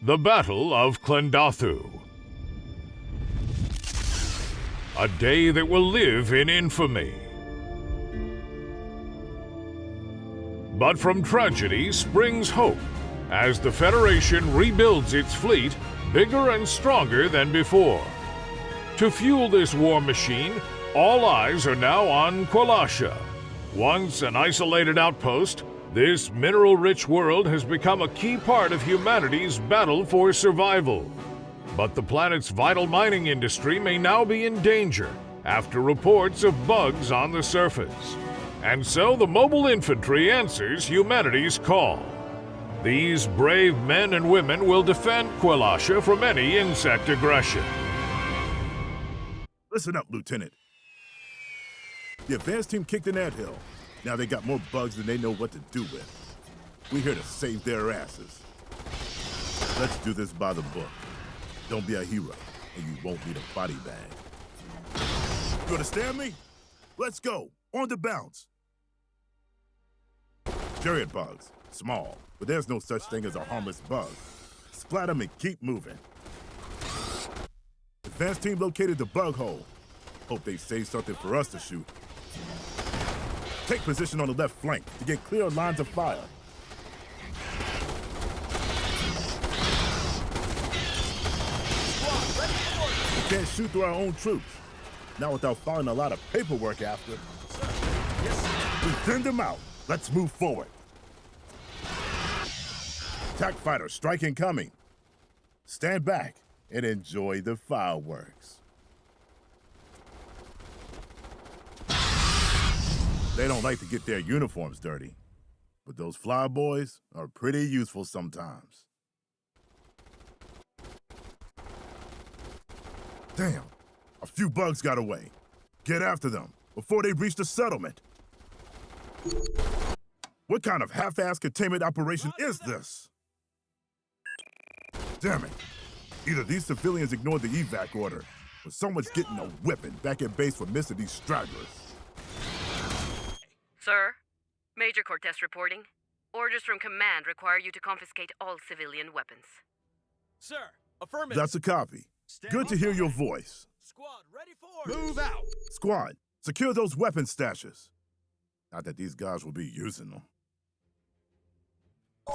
The Battle of Klendathu. A day that will live in infamy. But from tragedy springs hope, as the Federation rebuilds its fleet bigger and stronger than before. To fuel this war machine, all eyes are now on Kwalasha. Once an isolated outpost, this mineral-rich world has become a key part of humanity's battle for survival. But the planet's vital mining industry may now be in danger after reports of bugs on the surface. And so the mobile infantry answers humanity's call. These brave men and women will defend Kwalasha from any insect aggression. Listen up, Lieutenant. The advance team kicked an anthill. Now they got more bugs than they know what to do with. We're here to save their asses. Let's do this by the book. Don't be a hero, and you won't need a body bag. You understand me? Let's go. On the bounce. Chariot bugs. Small, but there's no such thing as a harmless bug. Splat them and keep moving. Advance team located the bug hole. Hope they save something for us to shoot. Take position on the left flank to get clear lines of fire. We can't shoot through our own troops. Not without following a lot of paperwork after. We thinned them out. Let's move forward. Attack fighter, strike incoming. Stand back and enjoy the fireworks. They don't like to get their uniforms dirty, but those flyboys are pretty useful sometimes. Damn, a few bugs got away. Get after them before they reach the settlement. What kind of half-assed containment operation is this? Damn it. Either these civilians ignored the evac order, or someone's getting a whipping back at base for missing these stragglers. Sir, Major Cortez reporting. Orders from Command require you to confiscate all civilian weapons. Sir, affirmative. That's a copy. Good to hear your voice. Squad, ready for move out. Squad, secure those weapon stashes. Not that these guys will be using them.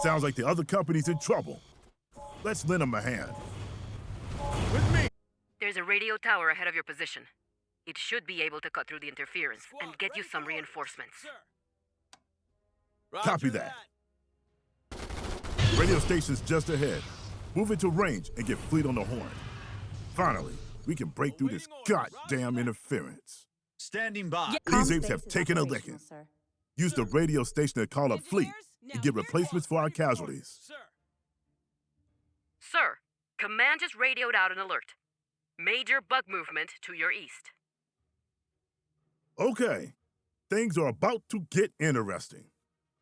Sounds like the other company's in trouble. Let's lend them a hand. With me! There's a radio tower ahead of your position. It should be able to cut through the interference and get you some reinforcements. Copy that. Radio station's just ahead. Move into range and get fleet on the horn. Finally, we can break through this goddamn interference. Standing by. These apes have taken a licking. Use the radio station to call up fleet and get replacements for our casualties. Sir, Command just radioed out an alert. Major bug movement to your east. Okay, things are about to get interesting.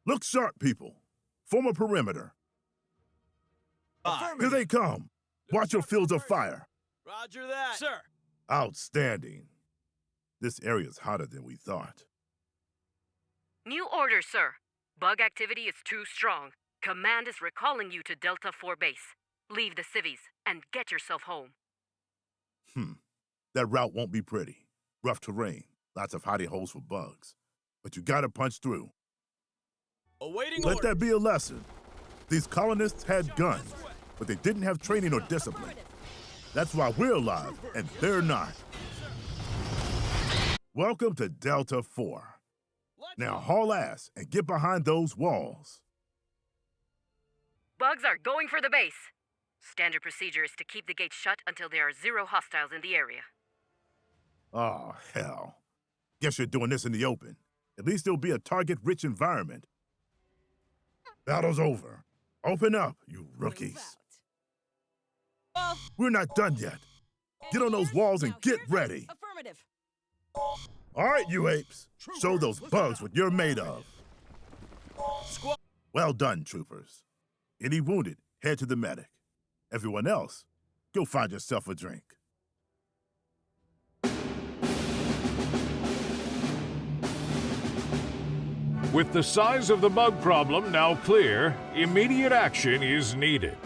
Look sharp, people. Form a perimeter. Here they come. Watch your fields of fire. Roger that. Sir. Outstanding. This area's hotter than we thought. New order, sir. Bug activity is too strong. Command is recalling you to Delta 4 base. Leave the civvies and get yourself home. That route won't be pretty. Rough terrain, lots of hidey holes for bugs. But you gotta punch through. Awaiting Let order. that be a lesson. These colonists had guns, but they didn't have training or discipline. That's why we're alive and they're not. Welcome to Delta 4. Now haul ass and get behind those walls. Bugs are going for the base. Standard procedure is to keep the gate shut until there are 0 hostiles in the area. Oh, hell. Guess you're doing this in the open. At least there'll be a target-rich environment. Battle's over. Open up, you rookies. We're not done yet. Get on those walls and get ready. Affirmative. All right, you apes. Show those bugs what you're made of. Well done, troopers. Any wounded, head to the medic. Everyone else, go find yourself a drink. With the size of the bug problem now clear, immediate action is needed.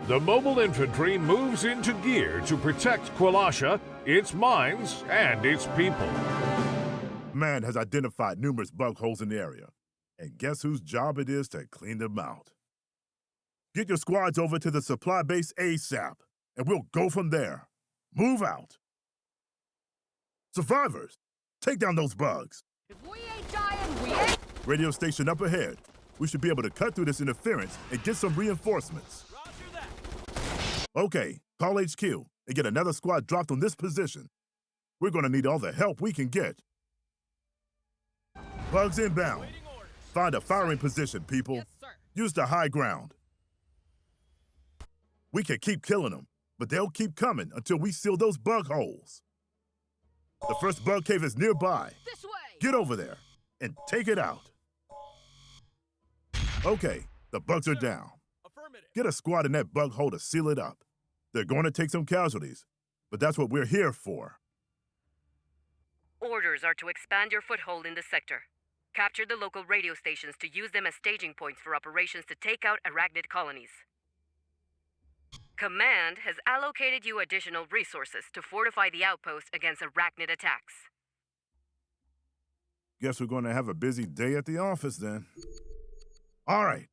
The mobile infantry moves into gear to protect Kwalasha, its mines, and its people. Command has identified numerous bug holes in the area. And guess whose job it is to clean them out? Get your squads over to the supply base ASAP, and we'll go from there. Move out. Survivors, take down those bugs. If we ain't dying, we ain't. Radio station up ahead. We should be able to cut through this interference and get some reinforcements. Roger that. Okay, call HQ and get another squad dropped on this position. We're gonna need all the help we can get. Bugs inbound. Waiting orders. Find a firing position, people. Yes, sir. Use the high ground. We can keep killing them, but they'll keep coming until we seal those bug holes. The first bug cave is nearby. This way. Get over there and take it out. Okay, the bugs are down. Affirmative. Get a squad in that bug hole to seal it up. They're going to take some casualties, but that's what we're here for. Orders are to expand your foothold in the sector. Capture the local radio stations to use them as staging points for operations to take out arachnid colonies. Command has allocated you additional resources to fortify the outpost against arachnid attacks. Guess we're going to have a busy day at the office then. All right,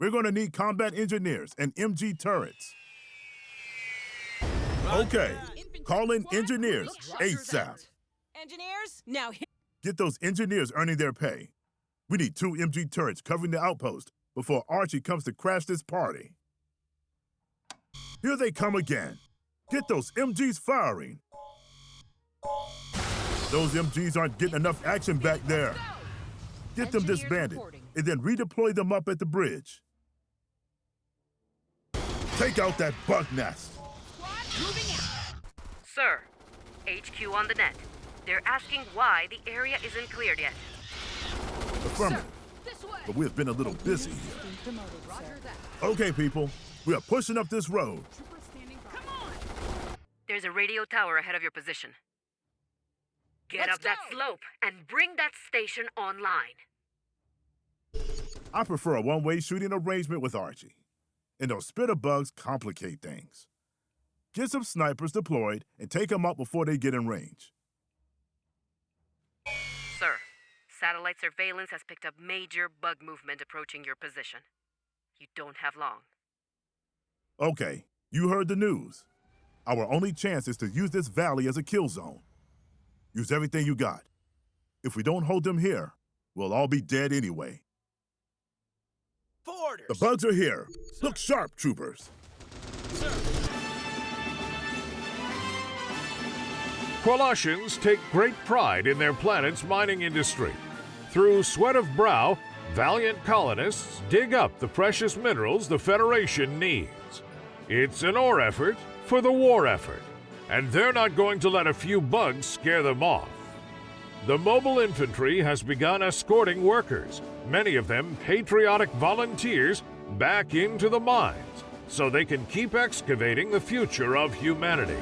we're going to need combat engineers and MG turrets. Okay, call in engineers ASAP. Engineers, now hit. Get those engineers earning their pay. We need 2 MG turrets covering the outpost before Archie comes to crash this party. Here they come again. Get those MGs firing. Those MGs aren't getting enough action back there. Get them Engineers disbanded reporting. and then redeploy them up at the bridge. Take out that bug nest. Squad moving out. Sir, HQ on the net. They're asking why the area isn't cleared yet. Affirmative. This way. But we have been a little busy here. Roger that. Okay, people, we are pushing up this road. Trooper standing by. Come on. There's a radio tower ahead of your position. Get Let's up that go. slope and bring that station online. I prefer a one-way shooting arrangement with Archie. And those spitter bugs complicate things. Get some snipers deployed and take them out before they get in range. Sir, satellite surveillance has picked up major bug movement approaching your position. You don't have long. Okay, you heard the news. Our only chance is to use this valley as a kill zone. Use everything you got. If we don't hold them here, we'll all be dead anyway. For orders. The bugs are here. Look sharp, troopers. Sir. Kwalashians take great pride in their planet's mining industry. Through sweat of brow, valiant colonists dig up the precious minerals the Federation needs. It's an ore effort for the war effort, and they're not going to let a few bugs scare them off. The mobile infantry has begun escorting workers, many of them patriotic volunteers, back into the mines so they can keep excavating the future of humanity.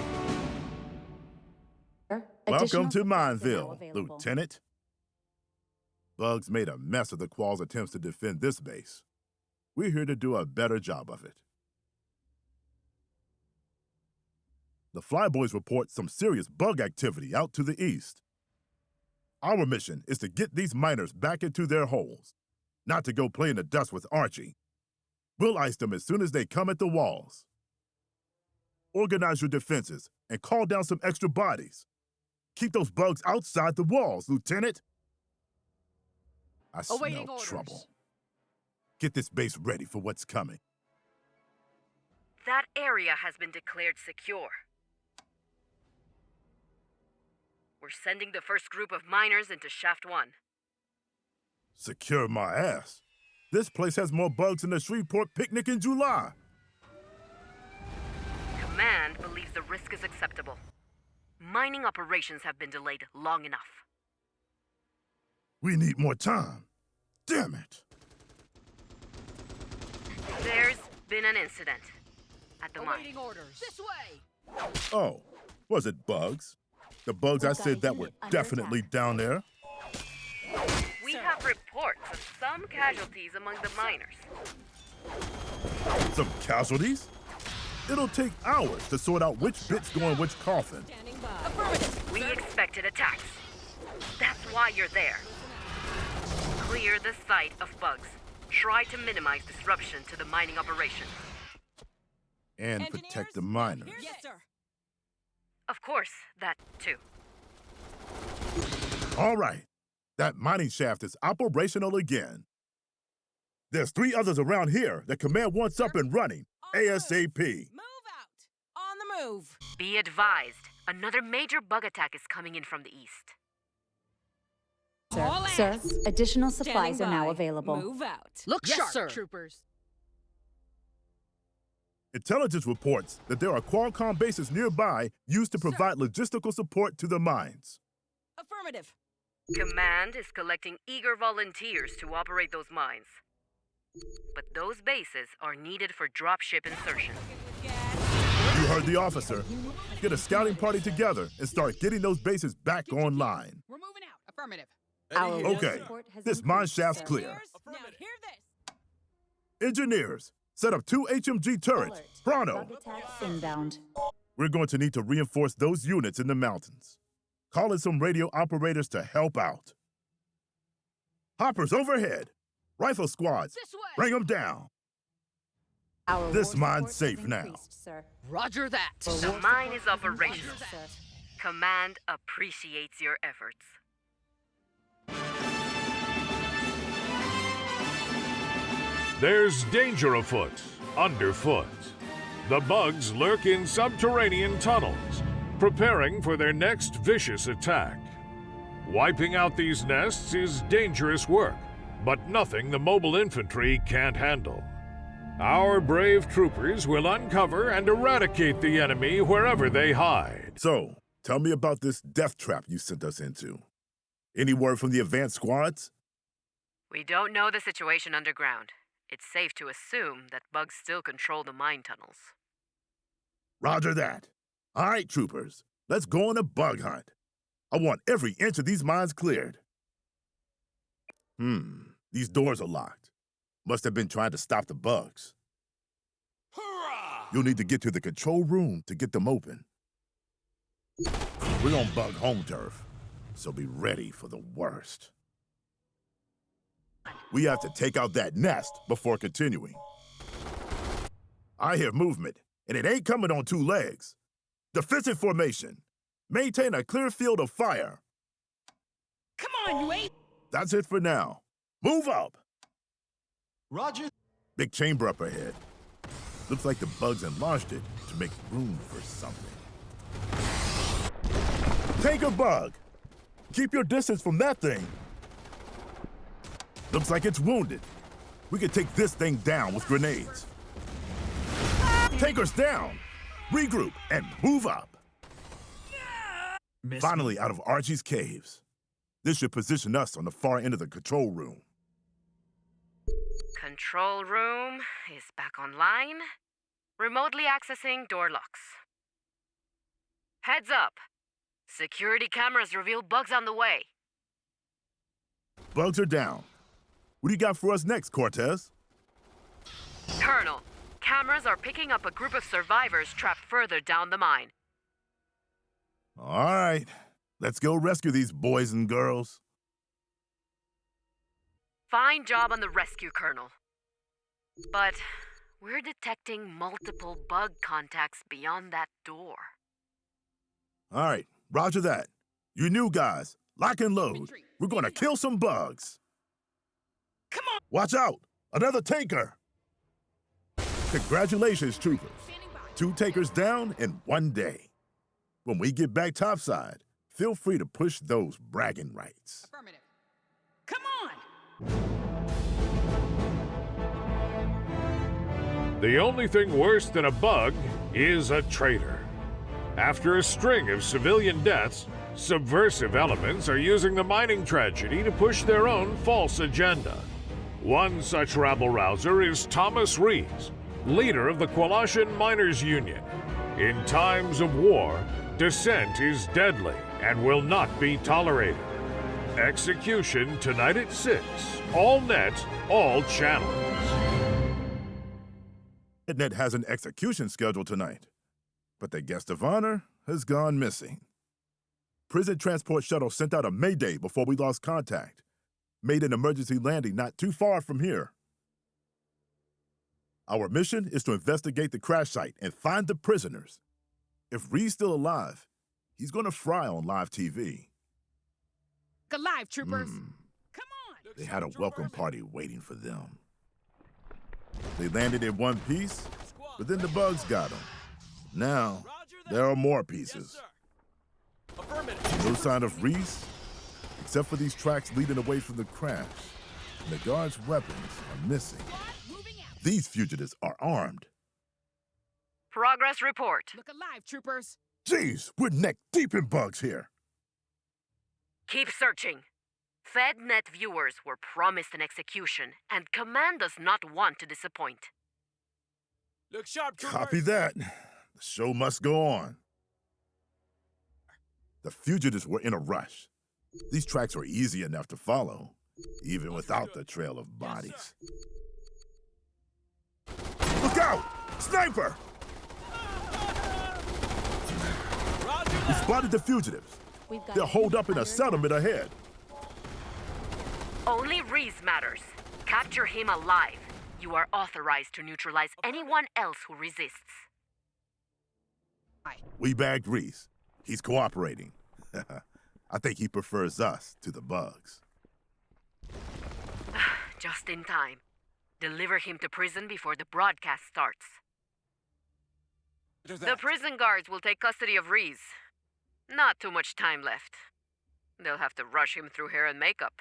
Welcome to Mineville, Lieutenant. Bugs made a mess of the Qual's attempts to defend this base. We're here to do a better job of it. The Flyboys report some serious bug activity out to the east. Our mission is to get these miners back into their holes, not to go play in the dust with Archie. We'll ice them as soon as they come at the walls. Organize your defenses and call down some extra bodies. Keep those bugs outside the walls, Lieutenant. I Awaiting smell orders. trouble. Get this base ready for what's coming. That area has been declared secure. We're sending the first group of miners into Shaft 1. Secure my ass. This place has more bugs than the Shreveport picnic in July. Command believes the risk is acceptable. Mining operations have been delayed long enough. We need more time. Damn it. There's been an incident at the mine. Awaiting orders. This way. Oh, was it bugs? The bugs I said that were definitely down there? We have reports of some casualties among the miners. Some casualties? It'll take hours to sort out which bits go in which coffin. Standing by. Affirmative. We expected attacks. That's why you're there. Clear the site of bugs. Try to minimize disruption to the mining operation. And protect the miners. Yes, sir. Of course, that too. All right. That mining shaft is operational again. There's 3 others around here that Command wants up and running. ASAP. Move out. On the move. Be advised, another major bug attack is coming in from the east. All Sir, ass. additional supplies Standing are now by. available. Move out. Look yes, sharp, sir. troopers. Intelligence reports that there are Qualcomm bases nearby used to provide logistical support to the mines. Affirmative. Command is collecting eager volunteers to operate those mines. But those bases are needed for dropship insertion. You heard the officer. Get a scouting party together and start getting those bases back online. We're moving out. Affirmative. Our Okay, support has this mine increased, shaft's sir. clear. Now hear this. Engineers, set up 2 HMG turrets. Alert. Pronto. Bug attacks inbound. We're going to need to reinforce those units in the mountains. Call in some radio operators to help out. Hoppers overhead. Rifle squads, This way. bring them down. Our This war mine's support has safe now. increased, Sir. Roger that. The mine is operational. Sir. Command appreciates your efforts. There's danger afoot, underfoot. The bugs lurk in subterranean tunnels, preparing for their next vicious attack. Wiping out these nests is dangerous work, but nothing the mobile infantry can't handle. Our brave troopers will uncover and eradicate the enemy wherever they hide. So, tell me about this death trap you sent us into. Any word from the advanced squads? We don't know the situation underground. It's safe to assume that bugs still control the mine tunnels. Roger that. All right, troopers, let's go on a bug hunt. I want every inch of these mines cleared. These doors are locked. Must have been trying to stop the bugs. Hurrah! You'll need to get to the control room to get them open. We're on bug home turf, so be ready for the worst. We have to take out that nest before continuing. I hear movement, and it ain't coming on 2 legs. Defensive formation. Maintain a clear field of fire. Come on, you ain't. That's it for now. Move up. Roger. Big chamber up ahead. Looks like the bugs enlarged it to make room for something. Take a bug. Keep your distance from that thing. Looks like it's wounded. We can take this thing down with grenades. Taker's down. Regroup and move up. Finally out of Archie's caves. This should position us on the far end of the control room. Control room is back online. Remotely accessing door locks. Heads up. Security cameras reveal bugs on the way. Bugs are down. What do you got for us next, Cortez? Colonel, cameras are picking up a group of survivors trapped further down the mine. All right. Let's go rescue these boys and girls. Fine job on the rescue, Colonel. But we're detecting multiple bug contacts beyond that door. All right. Roger that. You new guys, lock and load. We're gonna kill some bugs. Come on. Watch out! Another taker! Congratulations, troopers. 2 takers down in 1 day. When we get back topside, feel free to push those bragging rights. Affirmative. Come on. The only thing worse than a bug is a traitor. After a string of civilian deaths, subversive elements are using the mining tragedy to push their own false agenda. One such rabble-rouser is Thomas Rees, leader of the Qualashan Miners Union. In times of war, dissent is deadly and will not be tolerated. Execution tonight at 6. All net, all channels. Net has an execution scheduled tonight, but the guest of honor has gone missing. Prison transport shuttle sent out a mayday before we lost contact. Made an emergency landing not too far from here. Our mission is to investigate the crash site and find the prisoners. If Reed's still alive, he's gonna fry on live TV. Alive, troopers. Come on. They had a welcome party waiting for them. They landed in one piece, but then the bugs got them. Now, there are more pieces. No sign of Reese, except for these tracks leading away from the crash. And the guards' weapons are missing. These fugitives are armed. Progress report. Look alive, troopers. Jeez, we're neck deep in bugs here. Keep searching. FedNet viewers were promised an execution, and Command does not want to disappoint. Look sharp, troopers. Copy that. The show must go on. The fugitives were in a rush. These tracks were easy enough to follow, even without the trail of bodies. Look out! Sniper! We spotted the fugitives. They're holed up in a settlement ahead. Only Reese matters. Capture him alive. You are authorized to neutralize anyone else who resists. We bagged Reese. He's cooperating. I think he prefers us to the bugs. Just in time. Deliver him to prison before the broadcast starts. The prison guards will take custody of Reese. Not too much time left. They'll have to rush him through hair and makeup.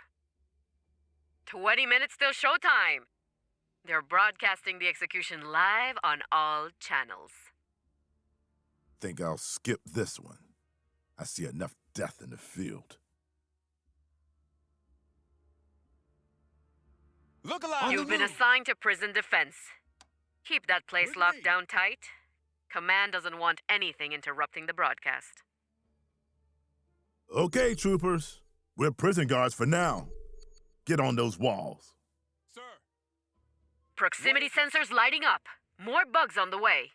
20 minutes till showtime. They're broadcasting the execution live on all channels. Think I'll skip this one. I see enough death in the field. Look alive. You've been assigned to prison defense. Keep that place locked down tight. Command doesn't want anything interrupting the broadcast. Okay, troopers. We're prison guards for now. Get on those walls. Sir. Proximity sensors lighting up. More bugs on the way.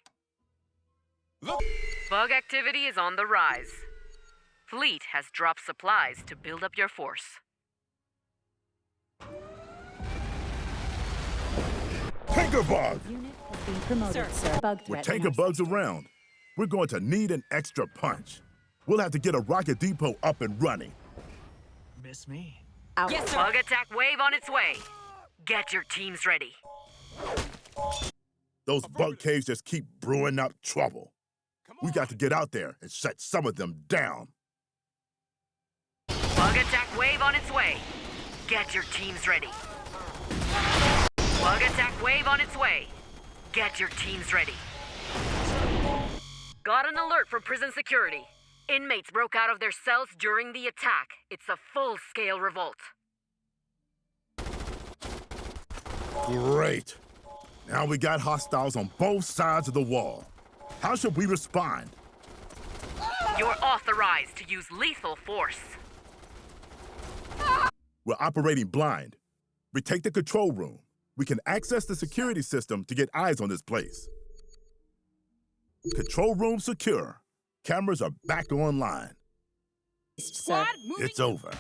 Look. Bug activity is on the rise. Fleet has dropped supplies to build up your force. Tanker bug! Unit has been promoted, sir. Bug With threat. tanker bugs around, we're going to need an extra punch. We'll have to get a rocket depot up and running. Miss me. Out. Yes, sir. Bug attack wave on its way. Get your teams ready. Those bug caves just keep brewing up trouble. We got to get out there and shut some of them down. Bug attack wave on its way. Get your teams ready. Bug attack wave on its way. Get your teams ready. Got an alert from prison security. Inmates broke out of their cells during the attack. It's a full-scale revolt. Great. Now we got hostiles on both sides of the wall. How should we respond? You're authorized to use lethal force. We're operating blind. We take the control room. We can access the security system to get eyes on this place. Control room secure. Cameras are back online. Squad, moving. It's over.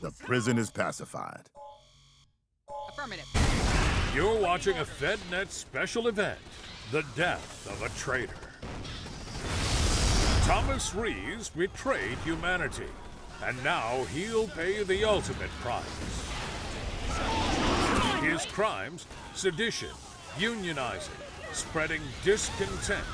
The prison is pacified. Affirmative. You're watching a FedNet special event, the death of a traitor. Thomas Rees betrayed humanity, and now he'll pay the ultimate price. His crimes: sedition, unionizing, spreading discontent.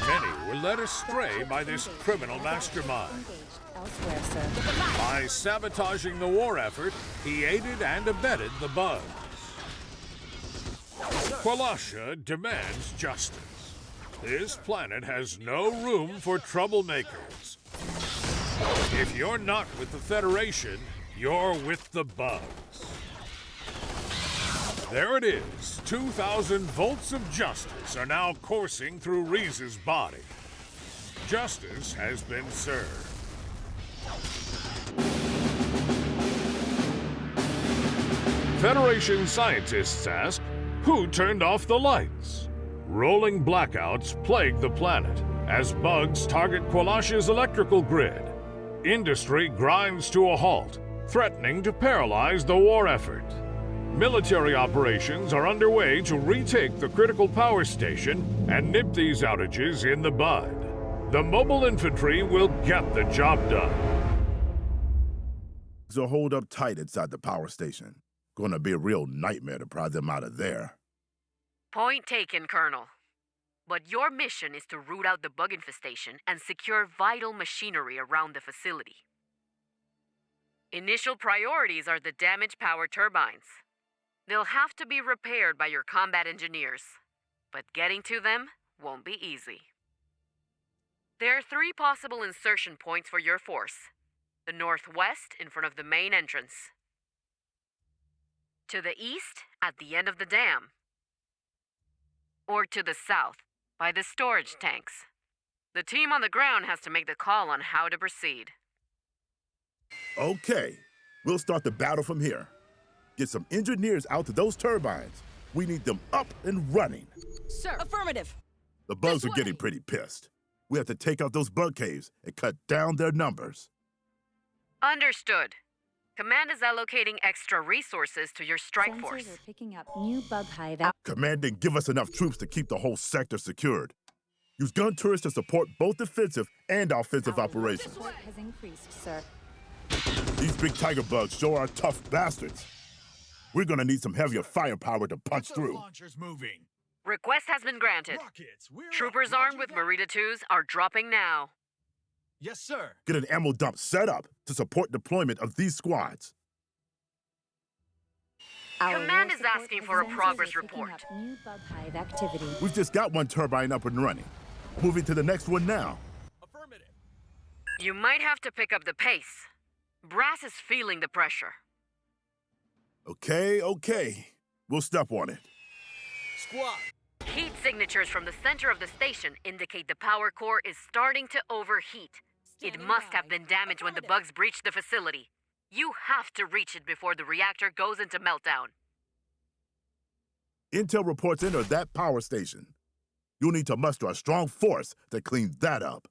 Many were led astray by this criminal mastermind. Engaged elsewhere, sir. By sabotaging the war effort, he aided and abetted the bugs. Kwalasha demands justice. This planet has no room for troublemakers. If you're not with the Federation, you're with the bugs. There it is. 2,000 volts of justice are now coursing through Reese's body. Justice has been served. Federation scientists ask, Who turned off the lights? Rolling blackouts plague the planet as bugs target Qualash's electrical grid. Industry grinds to a halt, threatening to paralyze the war effort. Military operations are underway to retake the critical power station and nip these outages in the bud. The mobile infantry will get the job done. They'll hold up tight inside the power station. Gonna be a real nightmare to pry them out of there. Point taken, Colonel. But your mission is to root out the bug infestation and secure vital machinery around the facility. Initial priorities are the damaged power turbines. They'll have to be repaired by your combat engineers, but getting to them won't be easy. There are 3 possible insertion points for your force. The northwest in front of the main entrance. To the east at the end of the dam. Or to the south by the storage tanks. The team on the ground has to make the call on how to proceed. Okay, we'll start the battle from here. Get some engineers out to those turbines. We need them up and running. Sir. Affirmative. The bugs This are getting way. pretty pissed. We have to take out those bug caves and cut down their numbers. Understood. Command is allocating extra resources to your strike Sensors force. are picking up new bug hive. Command didn't give us enough troops to keep the whole sector secured. Use gun turrets to support both defensive and offensive Our operations. support has increased, sir. These big tiger bugs sure are tough bastards. We're gonna need some heavier firepower to punch Get those through. launchers moving. Request has been granted. Rockets, we're Troopers up. armed Roger with that. Marita 2s are dropping now. Yes, sir. Get an ammo dump set up to support deployment of these squads. Our Command war is support asking has for a sensors progress are picking report. up new bug hive activity. We've just got one turbine up and running. Moving to the next one now. Affirmative. You might have to pick up the pace. Brass is feeling the pressure. Okay. We'll step on it. Squad. Heat signatures from the center of the station indicate the power core is starting to overheat. It Standing must have by. been damaged when the Affirmative. bugs breached the facility. You have to reach it before the reactor goes into meltdown. Intel reports enter that power station. You'll need to muster a strong force to clean that up.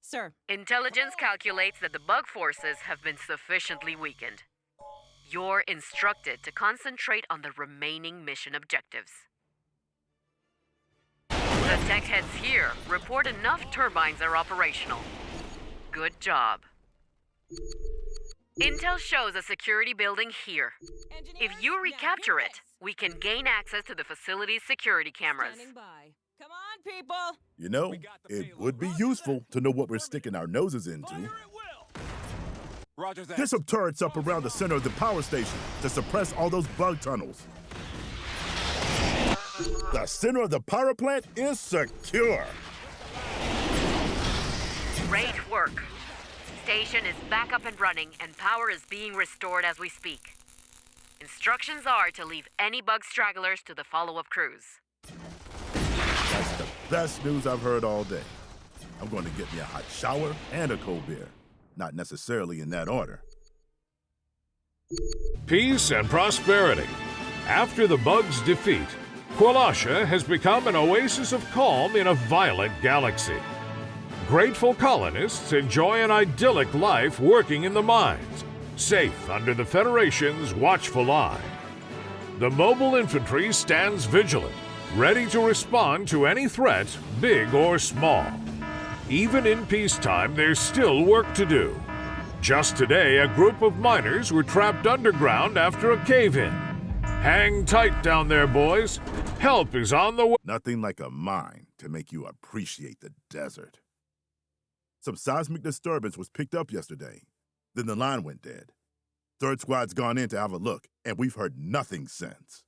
Sir. Intelligence calculates that the bug forces have been sufficiently weakened. You're instructed to concentrate on the remaining mission objectives. The tech heads here report enough turbines are operational. Good job. Intel shows a security building here. If you recapture it, we can gain access to the facility's security cameras. Standing by. Come on, people. You know, We got the it payload. would be Roger useful that. to know what we're sticking our noses Fire into. at will. Roger that. Get some turrets up around the center of the power station to suppress all those bug tunnels. The center of the power plant is secure. Great work. Station is back up and running, and power is being restored as we speak. Instructions are to leave any bug stragglers to the follow-up crews. That's the best news I've heard all day. I'm going to get me a hot shower and a cold beer. Not necessarily in that order. Peace and prosperity. After the bug's defeat, Qualasha has become an oasis of calm in a violent galaxy. Grateful colonists enjoy an idyllic life working in the mines, safe under the Federation's watchful eye. The mobile infantry stands vigilant, ready to respond to any threat, big or small. Even in peacetime, there's still work to do. Just today, a group of miners were trapped underground after a cave-in. Hang tight down there, boys. Help is on the way. Nothing like a mine to make you appreciate the desert. Some seismic disturbance was picked up yesterday. Then the line went dead. Third squad's gone in to have a look, and we've heard nothing since.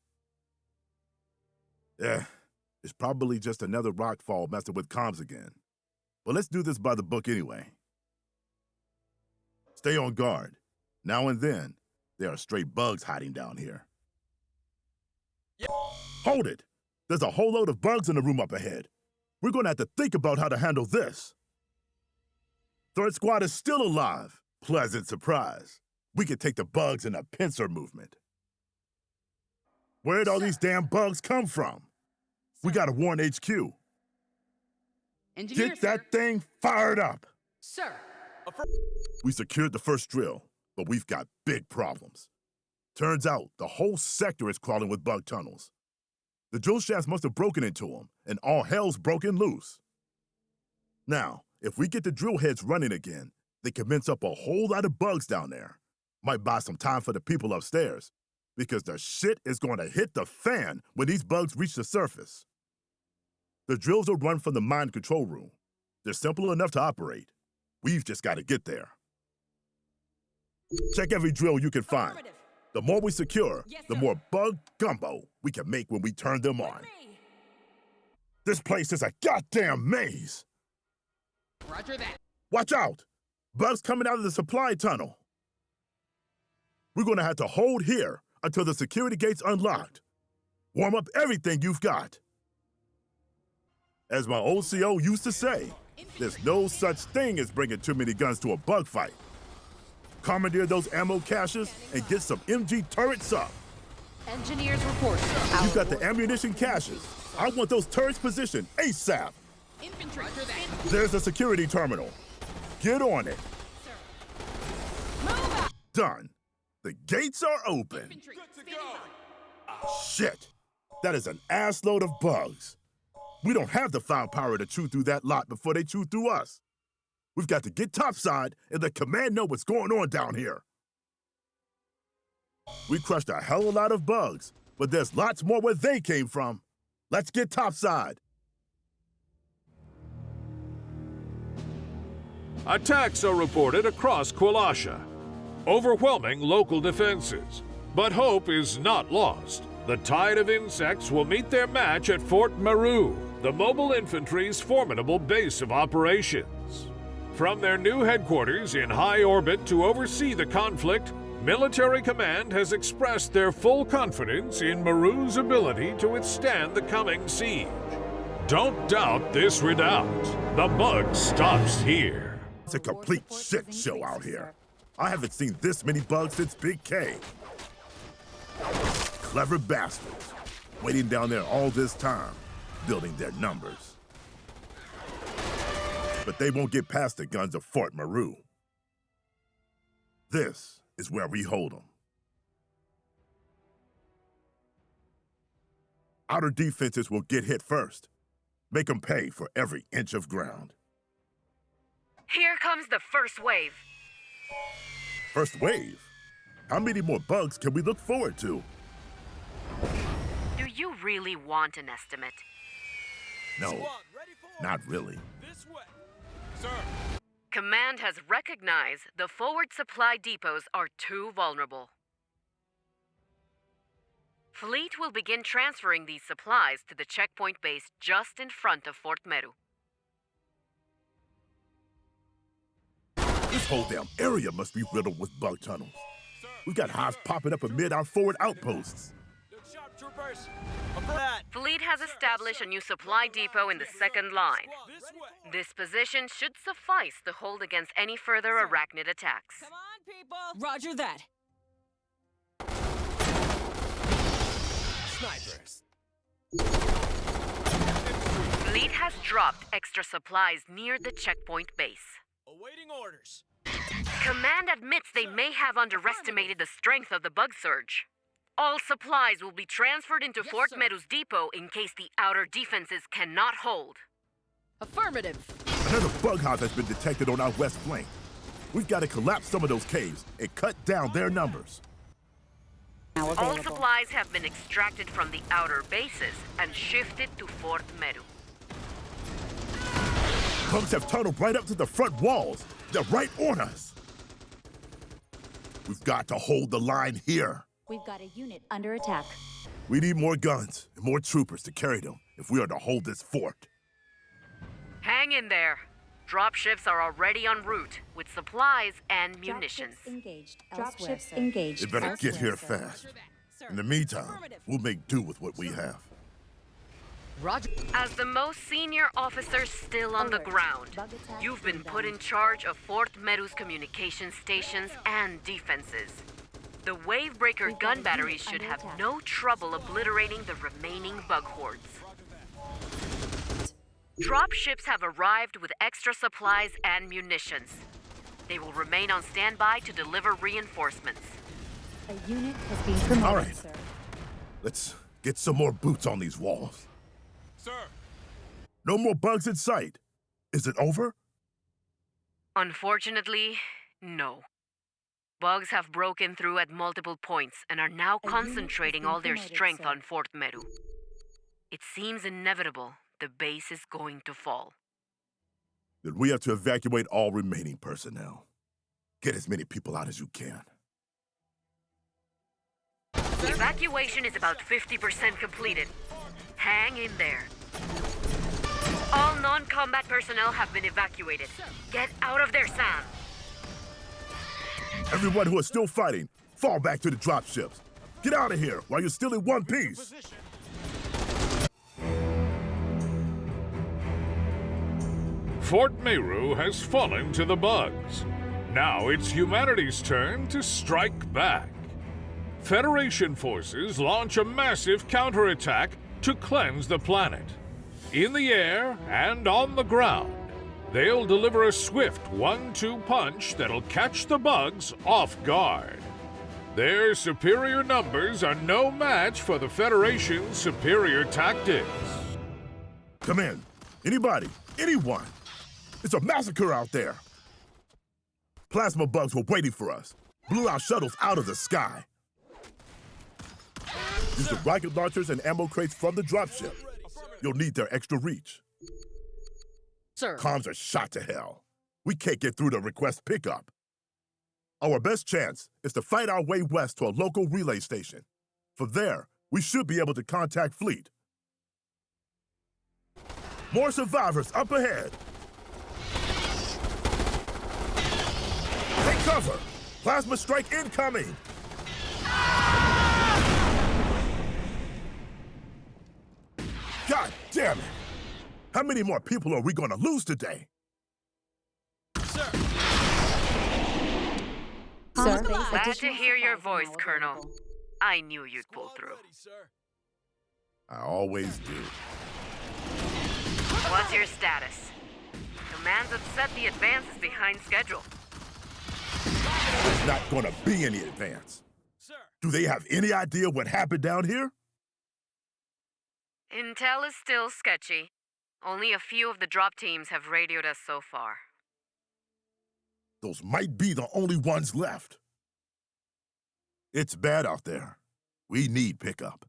It's probably just another rockfall messing with comms again. But let's do this by the book anyway. Stay on guard. Now and then, there are stray bugs hiding down here. Hold it! There's a whole load of bugs in the room up ahead. We're gonna have to think about how to handle this. Third squad is still alive. Pleasant surprise. We could take the bugs in a pincer movement. Where'd all these damn bugs come from? We gotta warn HQ. Engineer, Get that thing fired up. Sir. We secured the first drill, but we've got big problems. Turns out the whole sector is crawling with bug tunnels. The drill shafts must have broken into them, and all hell's broken loose. Now, if we get the drill heads running again, they commence up a whole lot of bugs down there. Might buy some time for the people upstairs, because the shit is going to hit the fan when these bugs reach the surface. The drills will run from the mine control room. They're simple enough to operate. We've just got to get there. Check every drill you can find. The more we secure, the more bug gumbo we can make when we turn them on. This place is a goddamn maze. Roger that. Watch out! Bugs coming out of the supply tunnel. We're gonna have to hold here until the security gate's unlocked. Warm up everything you've got. As my old CO used to say, there's no such thing as bringing too many guns to a bug fight. Commandeer those ammo caches and get some MG turrets up. Engineers report. You got the ammunition caches. I want those turrets positioned ASAP. Infantry. Roger that. There's the security terminal. Get on it. Move out. Done. The gates are open. Infantry. Good to go. Shit. That is an assload of bugs. We don't have the firepower to chew through that lot before they chew through us. We've got to get topside and let command know what's going on down here. We crushed a hell of a lot of bugs, but there's lots more where they came from. Let's get topside. Attacks are reported across Quilasha, overwhelming local defenses. But hope is not lost. The tide of insects will meet their match at Fort Meru, the mobile infantry's formidable base of operations. From their new headquarters in high orbit to oversee the conflict, Military Command has expressed their full confidence in Meru's ability to withstand the coming siege. Don't doubt this redoubt. The bug stops here. It's a complete shit show out here. I haven't seen this many bugs since Big K. Clever bastards, waiting down there all this time, building their numbers. But they won't get past the guns of Fort Meru. This is where we hold them. Outer defenses will get hit first. Make them pay for every inch of ground. Here comes the first wave. First wave? How many more bugs can we look forward to? Do you really want an estimate? No, Squad, ready for not really. this way. Sir. Command has recognized the forward supply depots are too vulnerable. Fleet will begin transferring these supplies to the checkpoint base just in front of Fort Meru. This whole damn area must be riddled with bug tunnels. We've got hives popping up amid our forward outposts. Look sharp, troopers. That. Fleet has established a new supply depot in the second line. This way. This position should suffice to hold against any further arachnid attacks. Come on, people. Roger that. Snipers. Fleet has dropped extra supplies near the checkpoint base. Awaiting orders. Command admits they may have underestimated the strength of the bug surge. All supplies will be transferred into Yes, Fort sir. Meru's depot in case the outer defenses cannot hold. Affirmative. Another bug hive has been detected on our west flank. We've got to collapse some of those caves and cut down their numbers. Now All available. supplies have been extracted from the outer bases and shifted to Fort Meru. Bugs have tunneled right up to the front walls. They're right on us. We've got to hold the line here. We've got a unit under attack. We need more guns and more troopers to carry them if we are to hold this fort. Hang in there. Dropships are already en route with supplies and munitions. Dropships engaged. Dropships engaged. They better get elsewhere, here sir. fast. Roger that. Sir. In the meantime, Affirmative. we'll make do with what we have. Roger. As the most senior officer still on the Alert. ground, Bug attack you've been put in inbound. charge of Fort Meru's communication stations and defenses. The Wavebreaker We've got gun a batteries unit should under have attack. no trouble obliterating the remaining bug hordes. Drop ships have arrived with extra supplies and munitions. They will remain on standby to deliver reinforcements. A unit has been promoted, All right. sir. Let's get some more boots on these walls. Sir. No more bugs in sight. Is it over? Unfortunately, no. Bugs have broken through at multiple points and are now A unit has concentrating been all their promoted, strength sir. on Fort Meru. It seems inevitable the base is going to fall. Then we have to evacuate all remaining personnel. Get as many people out as you can. Evacuation is about 50% completed. Hang in there. All non-combat personnel have been evacuated. Get out of there, Sam. Everyone who is still fighting, fall back to the dropships. Get out of here while you're still in one piece. Fort Meru has fallen to the bugs. Now it's humanity's turn to strike back. Federation forces launch a massive counterattack to cleanse the planet. In the air and on the ground, they'll deliver a swift 1-2 punch that'll catch the bugs off guard. Their superior numbers are no match for the Federation's superior tactics. Come in. Anybody, anyone. It's a massacre out there. Plasma bugs were waiting for us. Blew our shuttles out of the sky. Use the rocket launchers and ammo crates from the dropship. You'll need their extra reach. Sir. Comms are shot to hell. We can't get through to request pickup. Our best chance is to fight our way west to a local relay station. From there, we should be able to contact Fleet. More survivors up ahead. Take cover. Plasma strike incoming. God damn it. How many more people are we going to lose today? Sir. Sir, Glad to additional hear your supplies voice, now Colonel. available. I knew you'd pull Squad through. ready, sir. I always do. What's your status? Command's upset the advance is behind schedule. There's not going to be any advance. Sir. Do they have any idea what happened down here? Intel is still sketchy. Only a few of the drop teams have radioed us so far. Those might be the only ones left. It's bad out there. We need pickup.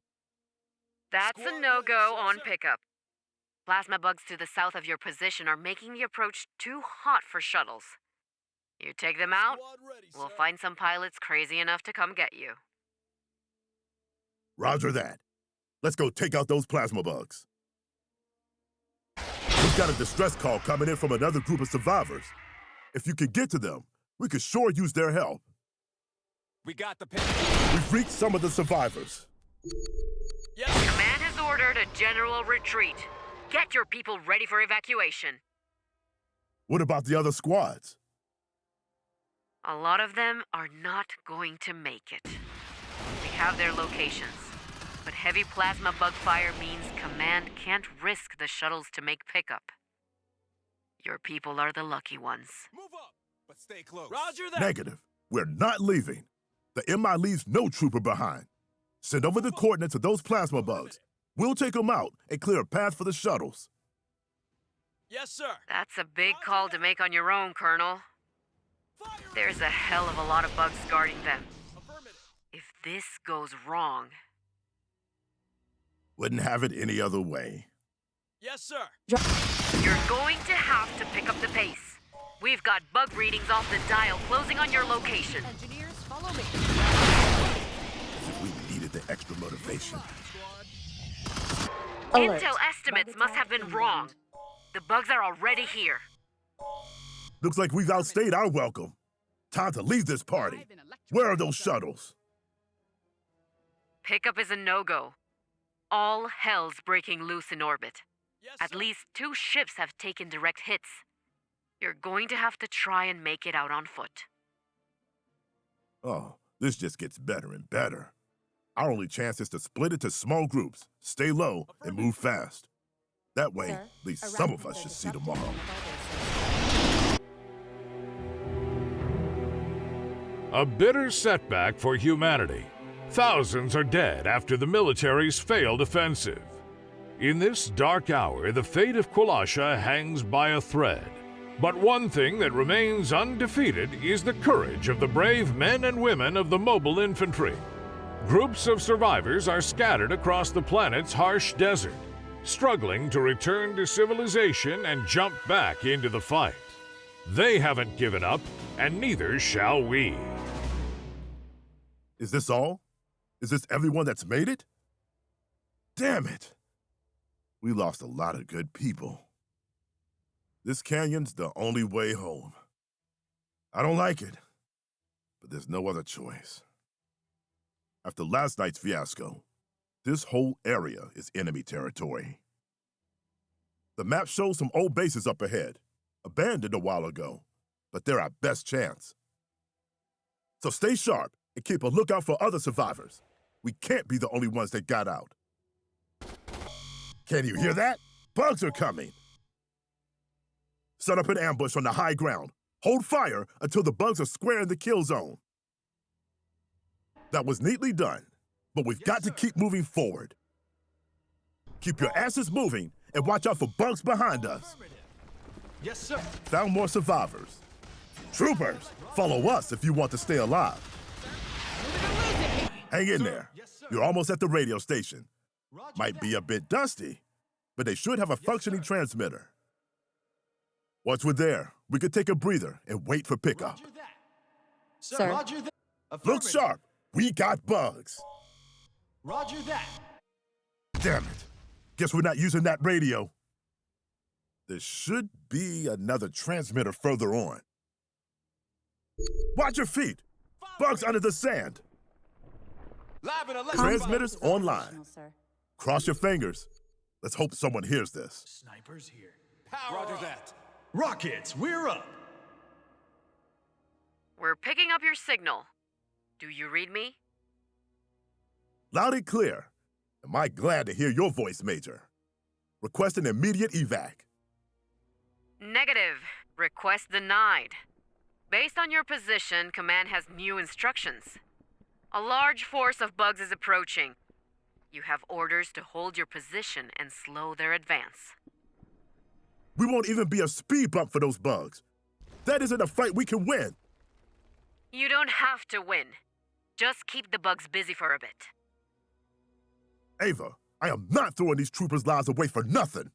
That's a no-go on pickup. Plasma bugs to the south of your position are making the approach too hot for shuttles. You take them out, Squad ready, we'll sir. find some pilots crazy enough to come get you. Roger that. Let's go take out those plasma bugs. We've got a distress call coming in from another group of survivors. If you could get to them, we could sure use their help. We got the pin. We've reached some of the survivors. Yes. Command has ordered a general retreat. Get your people ready for evacuation. What about the other squads? A lot of them are not going to make it. We have their locations, but heavy plasma bug fire means Command can't risk the shuttles to make pickup. Your people are the lucky ones. Move up, but stay close. Roger that. Negative. We're not leaving. The MI leaves no trooper behind. Send over the coordinates of those plasma bugs. We'll take them out and clear a path for the shuttles. Yes, sir. That's a big call to make on your own, Colonel. Fire. There's a hell of a lot of bugs guarding them. Affirmative. If this goes wrong, Wouldn't have it any other way. Yes, sir. you're going to have to pick up the pace. We've got bug readings off the dial closing on your location. Engineers, follow me. As if we needed the extra motivation. Alert. Intel estimates Bug must have attack been wrong. inbound. The bugs are already here. Looks like we've outstayed our welcome. Time to leave this party. Where are those shuttles? Pickup is a no-go. All hell's breaking loose in orbit. Yes, At sir. least 2 ships have taken direct hits. You're going to have to try and make it out on foot. Oh, This just gets better and better. Our only chance is to split into small groups, stay low, and move fast. That way, Sir, at least a some of rapid us should see disruption tomorrow. of our A bitter setback for humanity. Thousands are dead after the military's failed offensive. In this dark hour, the fate of Kwalasha hangs by a thread. But one thing that remains undefeated is the courage of the brave men and women of the mobile infantry. Groups of survivors are scattered across the planet's harsh desert, struggling to return to civilization and jump back into the fight. They haven't given up, and neither shall we. Is this all? Is this everyone that's made it? Damn it! We lost a lot of good people. This canyon's the only way home. I don't like it, but there's no other choice. After last night's fiasco, this whole area is enemy territory. The map shows some old bases up ahead, abandoned a while ago, but they're our best chance. So stay sharp and keep a lookout for other survivors. We can't be the only ones that got out. Can you hear that? Bugs are coming. Set up an ambush on the high ground. Hold fire until the bugs are square in the kill zone. That was neatly done, but we've got to keep moving forward. Keep your asses moving and watch out for bugs behind us. Yes, sir. Found more survivors. Troopers, follow us if you want to stay alive. Hang in there. You're almost at the radio station. Might be a bit dusty, but they should have a functioning transmitter. Once we're there, we could take a breather and wait for pickup. Roger that. Sir. Roger that. Look Affirmative. sharp. We got bugs. Roger that. Damn it. Guess we're not using that radio. There should be another transmitter further on. Watch your feet. Bugs under the sand. Live and electric. Transmitters Comms is online. operational, sir. Cross your fingers. Let's hope someone hears this. Snipers here. Roger that. Rockets, we're up. We're picking up your signal. Do you read me? Loud and clear. Am I glad to hear your voice, Major? Request an immediate evac. Negative. Request denied. Based on your position, Command has new instructions. A large force of bugs is approaching. You have orders to hold your position and slow their advance. We won't even be a speed bump for those bugs. That isn't a fight we can win. You don't have to win. Just keep the bugs busy for a bit. Ava, I am not throwing these troopers' lives away for nothing.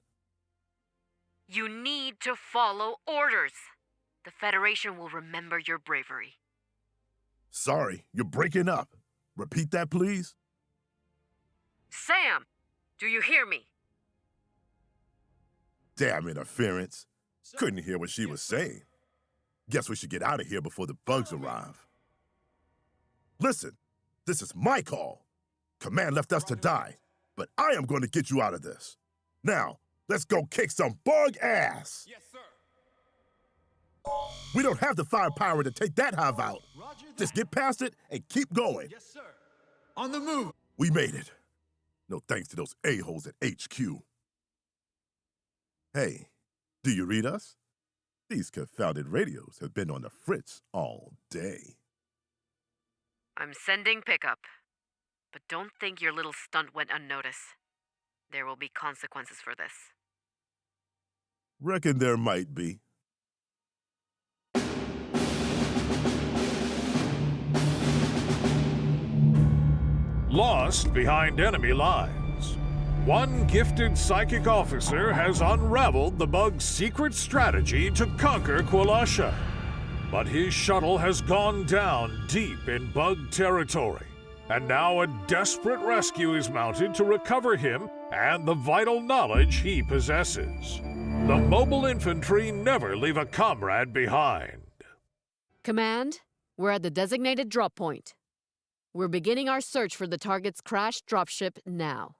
You need to follow orders. The Federation will remember your bravery. Sorry, you're breaking up. Repeat that, please. Sam, do you hear me? Damn interference. Couldn't hear what she was saying. Guess we should get out of here before the bugs arrive. Listen, this is my call. Command left us to die, but I am going to get you out of this. Now, let's go kick some bug ass. Yes, sir. We don't have the firepower to take that hive out. Roger that. Just get past it and keep going. Yes, sir. On the move. We made it. No thanks to those a-holes at HQ. Hey, do you read us? These confounded radios have been on the fritz all day. I'm sending pickup. But don't think your little stunt went unnoticed. There will be consequences for this. Reckon there might be. Lost behind enemy lines. One gifted psychic officer has unraveled the bug's secret strategy to conquer Kwalasha. But his shuttle has gone down deep in bug territory, and now a desperate rescue is mounted to recover him and the vital knowledge he possesses. The mobile infantry never leave a comrade behind. Command, we're at the designated drop point. We're beginning our search for the target's crashed dropship now.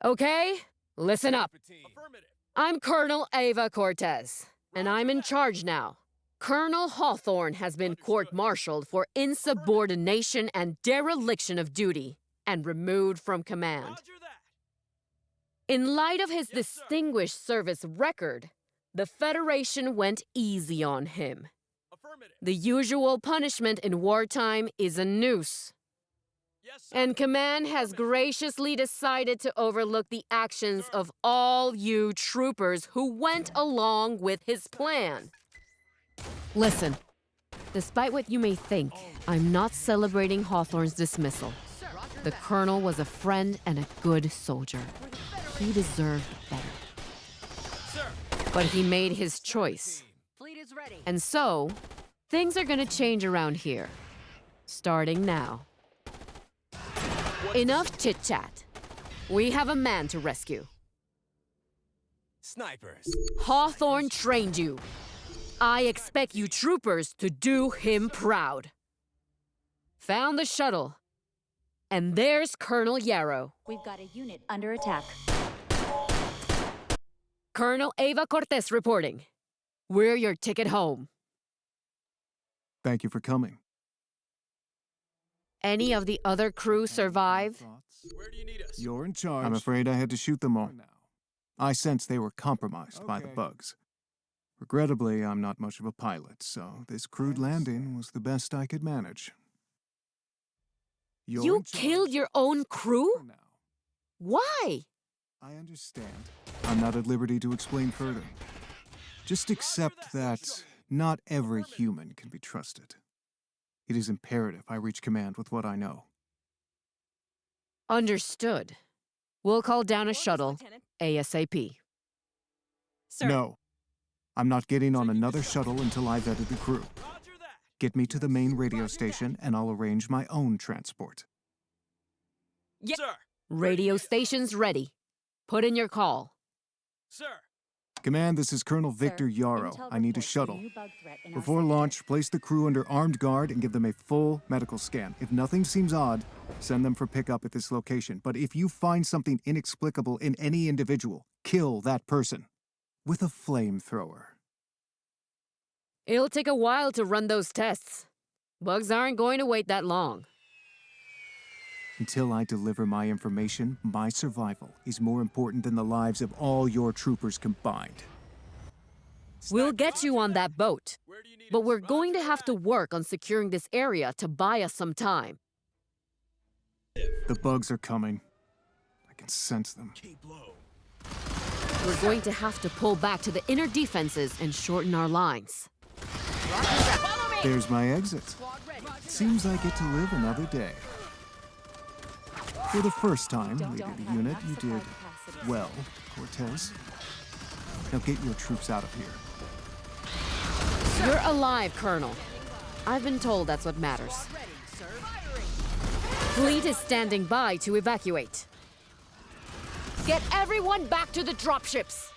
Okay, listen up. Affirmative. I'm Colonel Ava Cortez, and I'm in charge now. Colonel Hawthorne has been court-martialed for insubordination and dereliction of duty and removed from command. Roger that. In light of his Yes, sir. distinguished service record, the Federation went easy on him. Affirmative. The usual punishment in wartime is a noose. Yes, sir. And Command has graciously decided to overlook the actions of all you troopers who went along with his plan. Listen, despite what you may think, I'm not celebrating Hawthorne's dismissal. The Colonel was a friend and a good soldier. He deserved better. Sir. But he made his choice. Fleet is ready. And so, things are gonna change around here. Starting now. Enough chit-chat. We have a man to rescue. Snipers. Hawthorne trained you. I expect you troopers to do him proud. Found the shuttle. And there's Colonel Yarrow. We've got a unit under attack. Colonel Ava Cortez reporting. We're your ticket home. Thank you for coming. Any of the other crew survive? Where do you need us? You're in charge. I'm afraid I had to shoot them all. I sensed they were compromised by the bugs. Regrettably, I'm not much of a pilot, so this crude landing was the best I could manage. You're You in charge killed your own crew? for now. Why? I understand. I'm not at liberty to explain further. Just accept that not every human can be trusted. It is imperative I reach command with what I know. Understood. We'll call down a shuttle ASAP. Sir. No. I'm not getting on another shuttle until I've vetted the crew. Roger that. Get me to the main radio station and I'll arrange my own transport. Sir. Radio station's ready. Put in your call. Sir. Command, this is Colonel Sir, Victor Yarrow. intel I need a reports shuttle. new bug threat in our Before sector. launch, place the crew under armed guard and give them a full medical scan. If nothing seems odd, send them for pickup at this location. But if you find something inexplicable in any individual, kill that person with a flamethrower. It'll take a while to run those tests. Bugs aren't going to wait that long. Until I deliver my information, my survival is more important than the lives of all your troopers combined. We'll get you on that boat. Where do you need But us? we're going to Roger have to that. work on securing this area to buy us some time. The bugs are coming. I can sense them. Keep low. We're going to have to pull back to the inner defenses and shorten our lines. There's my exit. It seems I get to live another day. For the first time leading the unit, you did well, Cortez. Now get your troops out of here. You're alive, Colonel. I've been told that's what matters. Fleet is standing by to evacuate. Get everyone back to the dropships.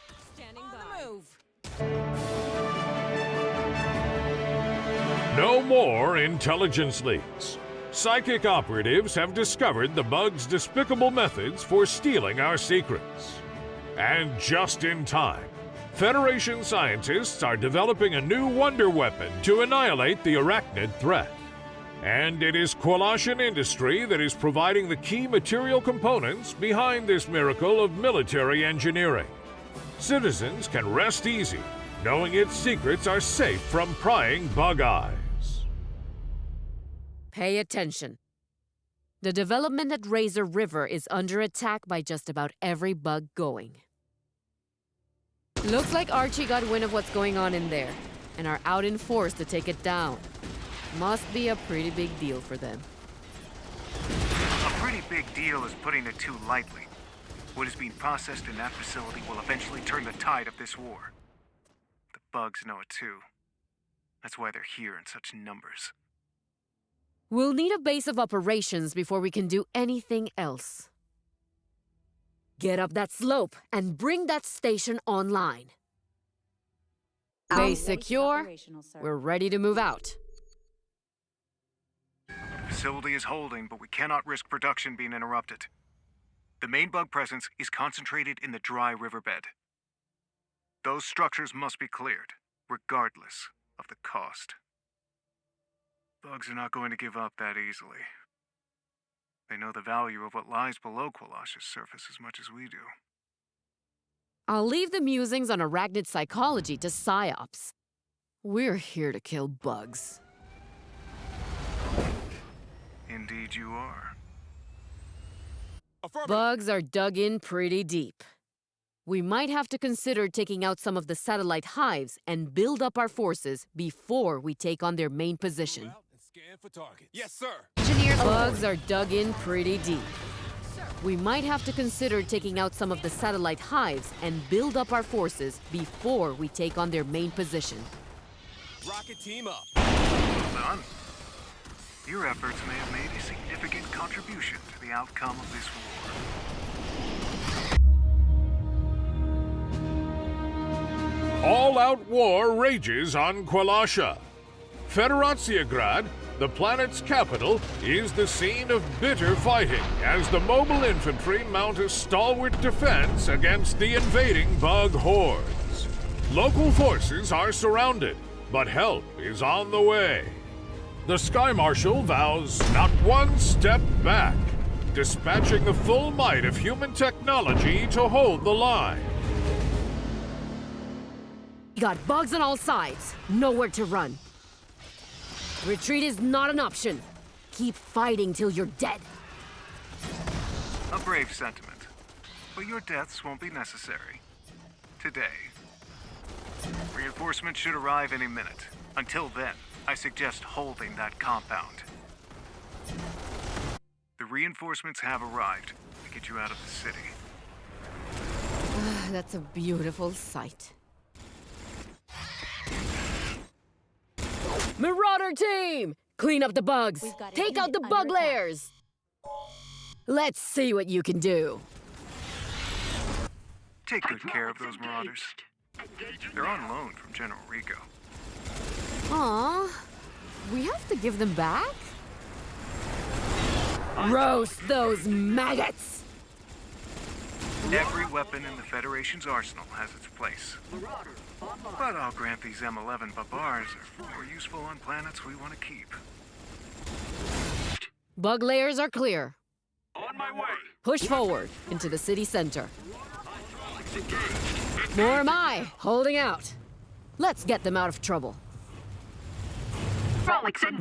No more intelligence leaks. Psychic operatives have discovered the bug's despicable methods for stealing our secrets. And just in time, Federation scientists are developing a new wonder weapon to annihilate the arachnid threat. And it is Qualashan Industry that is providing the key material components behind this miracle of military engineering. Citizens can rest easy, knowing its secrets are safe from prying bug eyes. Pay attention. The development at Razor River is under attack by just about every bug going. Looks like Archie got wind of what's going on in there, and are out in force to take it down. Must be a pretty big deal for them. A pretty big deal is putting it too lightly. What is being processed in that facility will eventually turn the tide of this war. The bugs know it too. That's why they're here in such numbers. We'll need a base of operations before we can do anything else. Get up that slope and bring that station online. Base secure. Operational, sir. We're ready to move out. The facility is holding, but we cannot risk production being interrupted. The main bug presence is concentrated in the dry riverbed. Those structures must be cleared, regardless of the cost. Bugs are not going to give up that easily. They know the value of what lies below Kwalasha's surface as much as we do. I'll leave the musings on arachnid psychology to PsyOps. We're here to kill bugs. Indeed you are. Bugs are dug in pretty deep. We might have to consider taking out some of the satellite hives and build up our forces before we take on their main position. Yes, sir. Bugs are dug in pretty deep. We might have to consider taking out some of the satellite hives and build up our forces before we take on their main position. Rocket team up. Well done. Your efforts may have made a significant contribution to the outcome of this war. All-out war rages on Kwalasha. Federatiograd, the planet's capital, is the scene of bitter fighting as the mobile infantry mount a stalwart defense against the invading bug hordes. Local forces are surrounded, but help is on the way. The Sky Marshal vows not one step back, dispatching the full might of human technology to hold the line. We got bugs on all sides, nowhere to run. Retreat is not an option. Keep fighting till you're dead. A brave sentiment, but your deaths won't be necessary. Today. Reinforcements should arrive any minute. Until then, I suggest holding that compound. The reinforcements have arrived to get you out of the city. That's a beautiful sight. Marauder team! Clean up the bugs! Take out the bug layers! Let's see what you can do. Take good care of those marauders. They're on loan from General Rico. Aw, we have to give them back? Roast those maggots! Every weapon in the Federation's arsenal has its place. But I'll grant these M11 Babars are more useful on planets we want to keep. Bug layers are clear. On my way. Push forward into the city center. More am I, holding out. Let's get them out of trouble.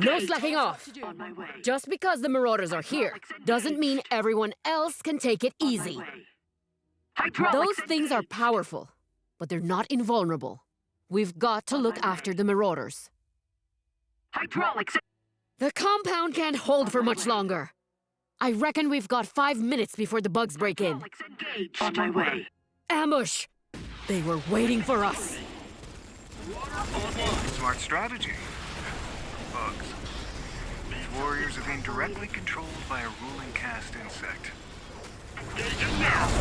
No slacking off. Just because the Marauders are here doesn't mean everyone else can take it easy. Those things are powerful, but they're not invulnerable. We've got to look after the Marauders. The compound can't hold for much longer. I reckon we've got 5 minutes before the bugs break in. On my way. Ambush! They were waiting for us. Smart strategy. Bugs. These warriors are being directly controlled by a ruling caste insect.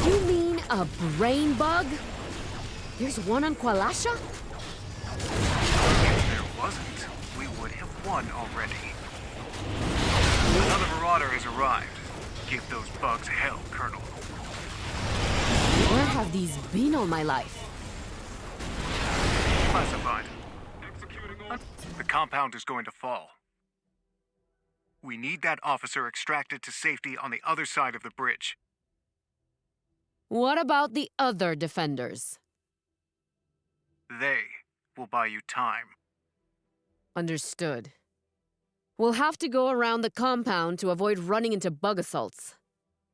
You mean a brain bug? There's one on Kwalasha? If there wasn't, we would have won already. Another marauder has arrived. Give those bugs hell, Colonel. Where have these been all my life? Classified. The compound is going to fall. We need that officer extracted to safety on the other side of the bridge. What about the other defenders? They will buy you time. Understood. We'll have to go around the compound to avoid running into bug assaults.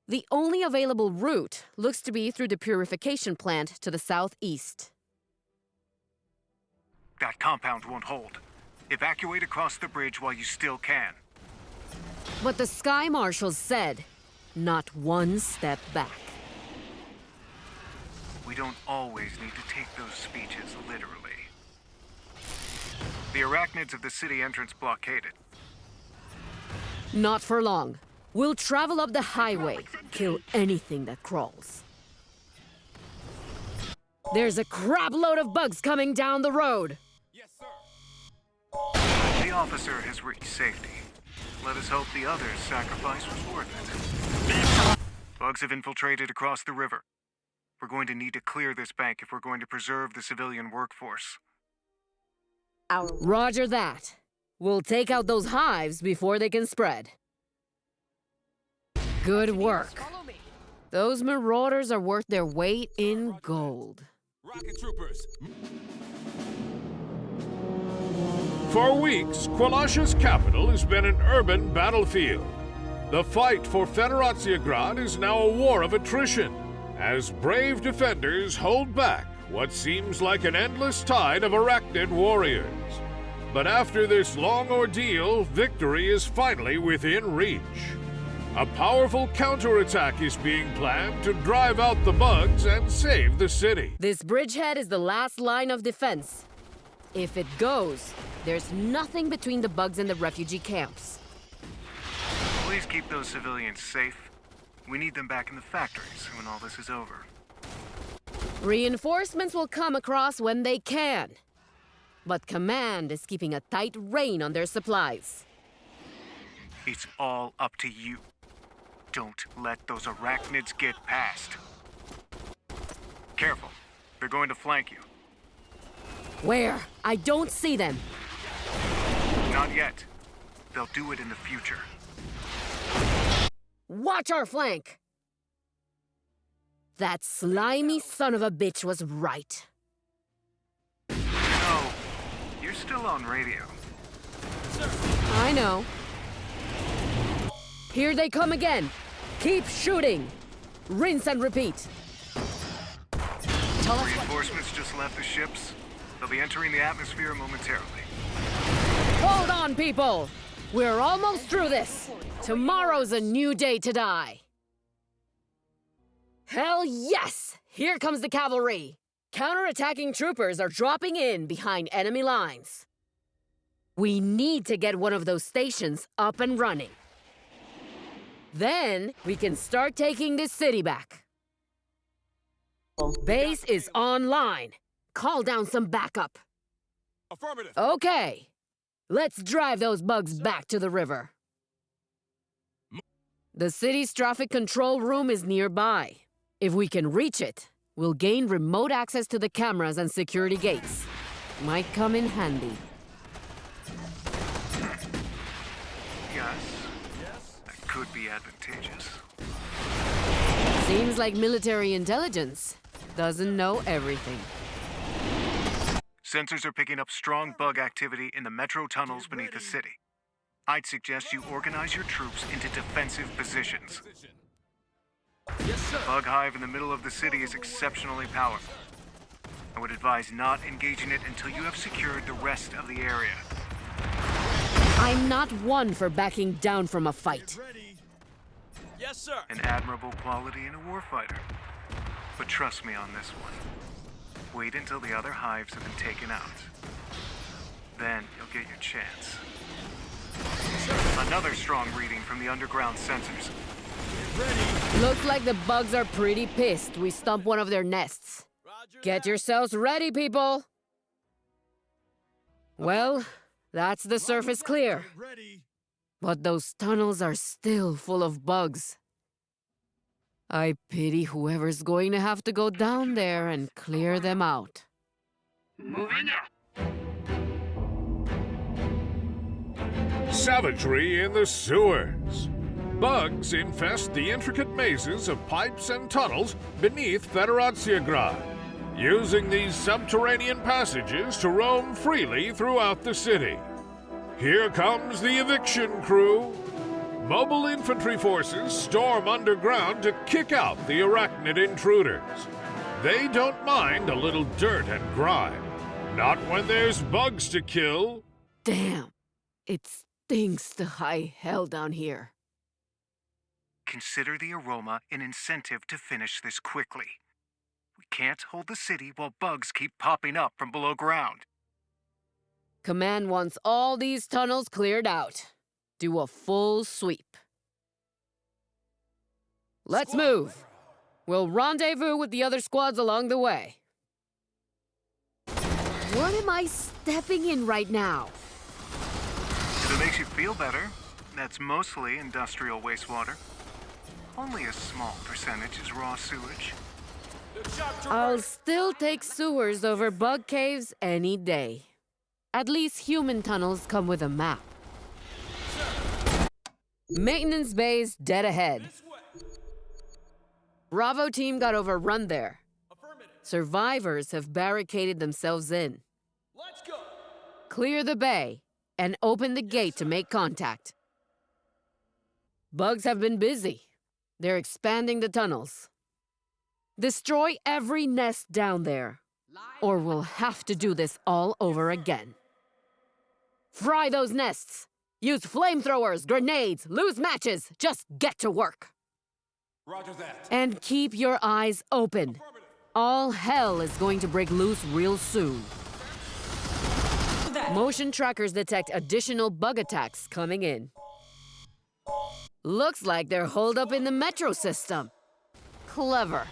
The only available route looks to be through the purification plant to the southeast. That compound won't hold. Evacuate across the bridge while you still can. But the Sky Marshals said, not one step back. We don't always need to take those speeches literally. The arachnids of the city entrance blockade it. Not for long. We'll travel up the highway, kill anything that crawls. There's a crap load of bugs coming down the road. Yes, sir. The officer has reached safety. Let us hope the other's sacrifice was worth it. Bugs have infiltrated across the river. We're going to need to clear this bank if we're going to preserve the civilian workforce. Our Roger that. We'll take out those hives before they can spread. Good work. Those marauders are worth their weight in gold. Rocket troopers. For weeks, Qualasha's capital has been an urban battlefield. The fight for Federatsia is now a war of attrition, as brave defenders hold back what seems like an endless tide of arachnid warriors. But after this long ordeal, victory is finally within reach. A powerful counterattack is being planned to drive out the bugs and save the city. This bridgehead is the last line of defense. If it goes, there's nothing between the bugs and the refugee camps. Please keep those civilians safe. We need them back in the factories when all this is over. Reinforcements will come across when they can. But Command is keeping a tight rein on their supplies. It's all up to you. Don't let those arachnids get past. Careful. They're going to flank you. Where? I don't see them. Not yet. They'll do it in the future. Watch our flank! That slimy son of a bitch was right. No, you're still on radio. I know. Here they come again. Keep shooting. Rinse and repeat. Reinforcements just left the ships. They'll be entering the atmosphere momentarily. Hold on, people. We're almost through this. Tomorrow's a new day to die. Hell yes! Here comes the cavalry. Counterattacking troopers are dropping in behind enemy lines. We need to get one of those stations up and running. Then we can start taking this city back. Base is online. Call down some backup. Affirmative. Okay. Let's drive those bugs back to the river. The city's traffic control room is nearby. If we can reach it, we'll gain remote access to the cameras and security gates. Might come in handy. Yes. That could be advantageous. Seems like military intelligence doesn't know everything. Sensors are picking up strong bug activity in the metro tunnels beneath the city. I'd suggest you organize your troops into defensive positions. Yes, sir. The bug hive in the middle of the city is exceptionally powerful. I would advise not engaging it until you have secured the rest of the area. I'm not one for backing down from a fight. Ready. Yes, sir. An admirable quality in a warfighter. But trust me on this one. Wait until the other hives have been taken out. Then you'll get your chance. Another strong reading from the underground sensors. Looks like the bugs are pretty pissed we stumped one of their nests. Get yourselves ready, people! Well, that's the surface clear. Ready. But those tunnels are still full of bugs. I pity whoever's going to have to go down there and clear them out. Moving out. Savagery in the sewers. Bugs infest the intricate mazes of pipes and tunnels beneath Federatsia, using these subterranean passages to roam freely throughout the city. Here comes the eviction crew. Mobile infantry forces storm underground to kick out the arachnid intruders. They don't mind a little dirt and grime. Not when there's bugs to kill. Damn, it stinks to high hell down here. Consider the aroma an incentive to finish this quickly. We can't hold the city while bugs keep popping up from below ground. Command wants all these tunnels cleared out. Do a full sweep. Let's move. We'll rendezvous with the other squads along the way. What am I stepping in right now? If it makes you feel better, that's mostly industrial wastewater. Only a small percentage is raw sewage. I'll still take sewers over bug caves any day. At least human tunnels come with a map. Maintenance base dead ahead. Bravo team got overrun there. Survivors have barricaded themselves in. Let's go. Clear the bay and open the gate to make contact. Bugs have been busy. They're expanding the tunnels. Destroy every nest down there, or we'll have to do this all over again. Fry those nests! Use flamethrowers, grenades, loose matches! Just get to work! Roger that. And keep your eyes open. All hell is going to break loose real soon. Motion trackers detect additional bug attacks coming in. Looks like they're holed up in the metro system. Clever.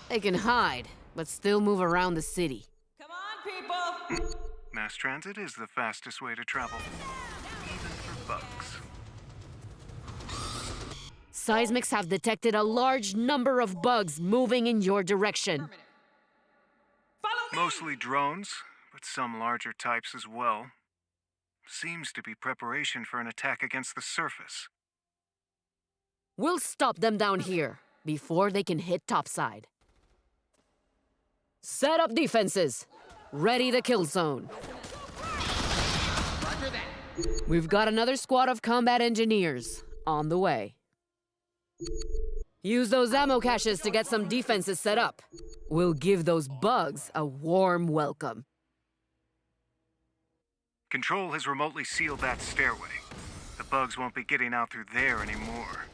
They can hide, but still move around the city. Come on, people! Mass transit is the fastest way to travel, even for bugs. Seismics have detected a large number of bugs moving in your direction. Mostly drones, but some larger types as well. Seems to be preparation for an attack against the surface. We'll stop them down here before they can hit topside. Set up defenses. Ready the kill zone. We've got another squad of combat engineers on the way. Use those ammo caches to get some defenses set up. We'll give those bugs a warm welcome. Control has remotely sealed that stairway. The bugs won't be getting out through there anymore.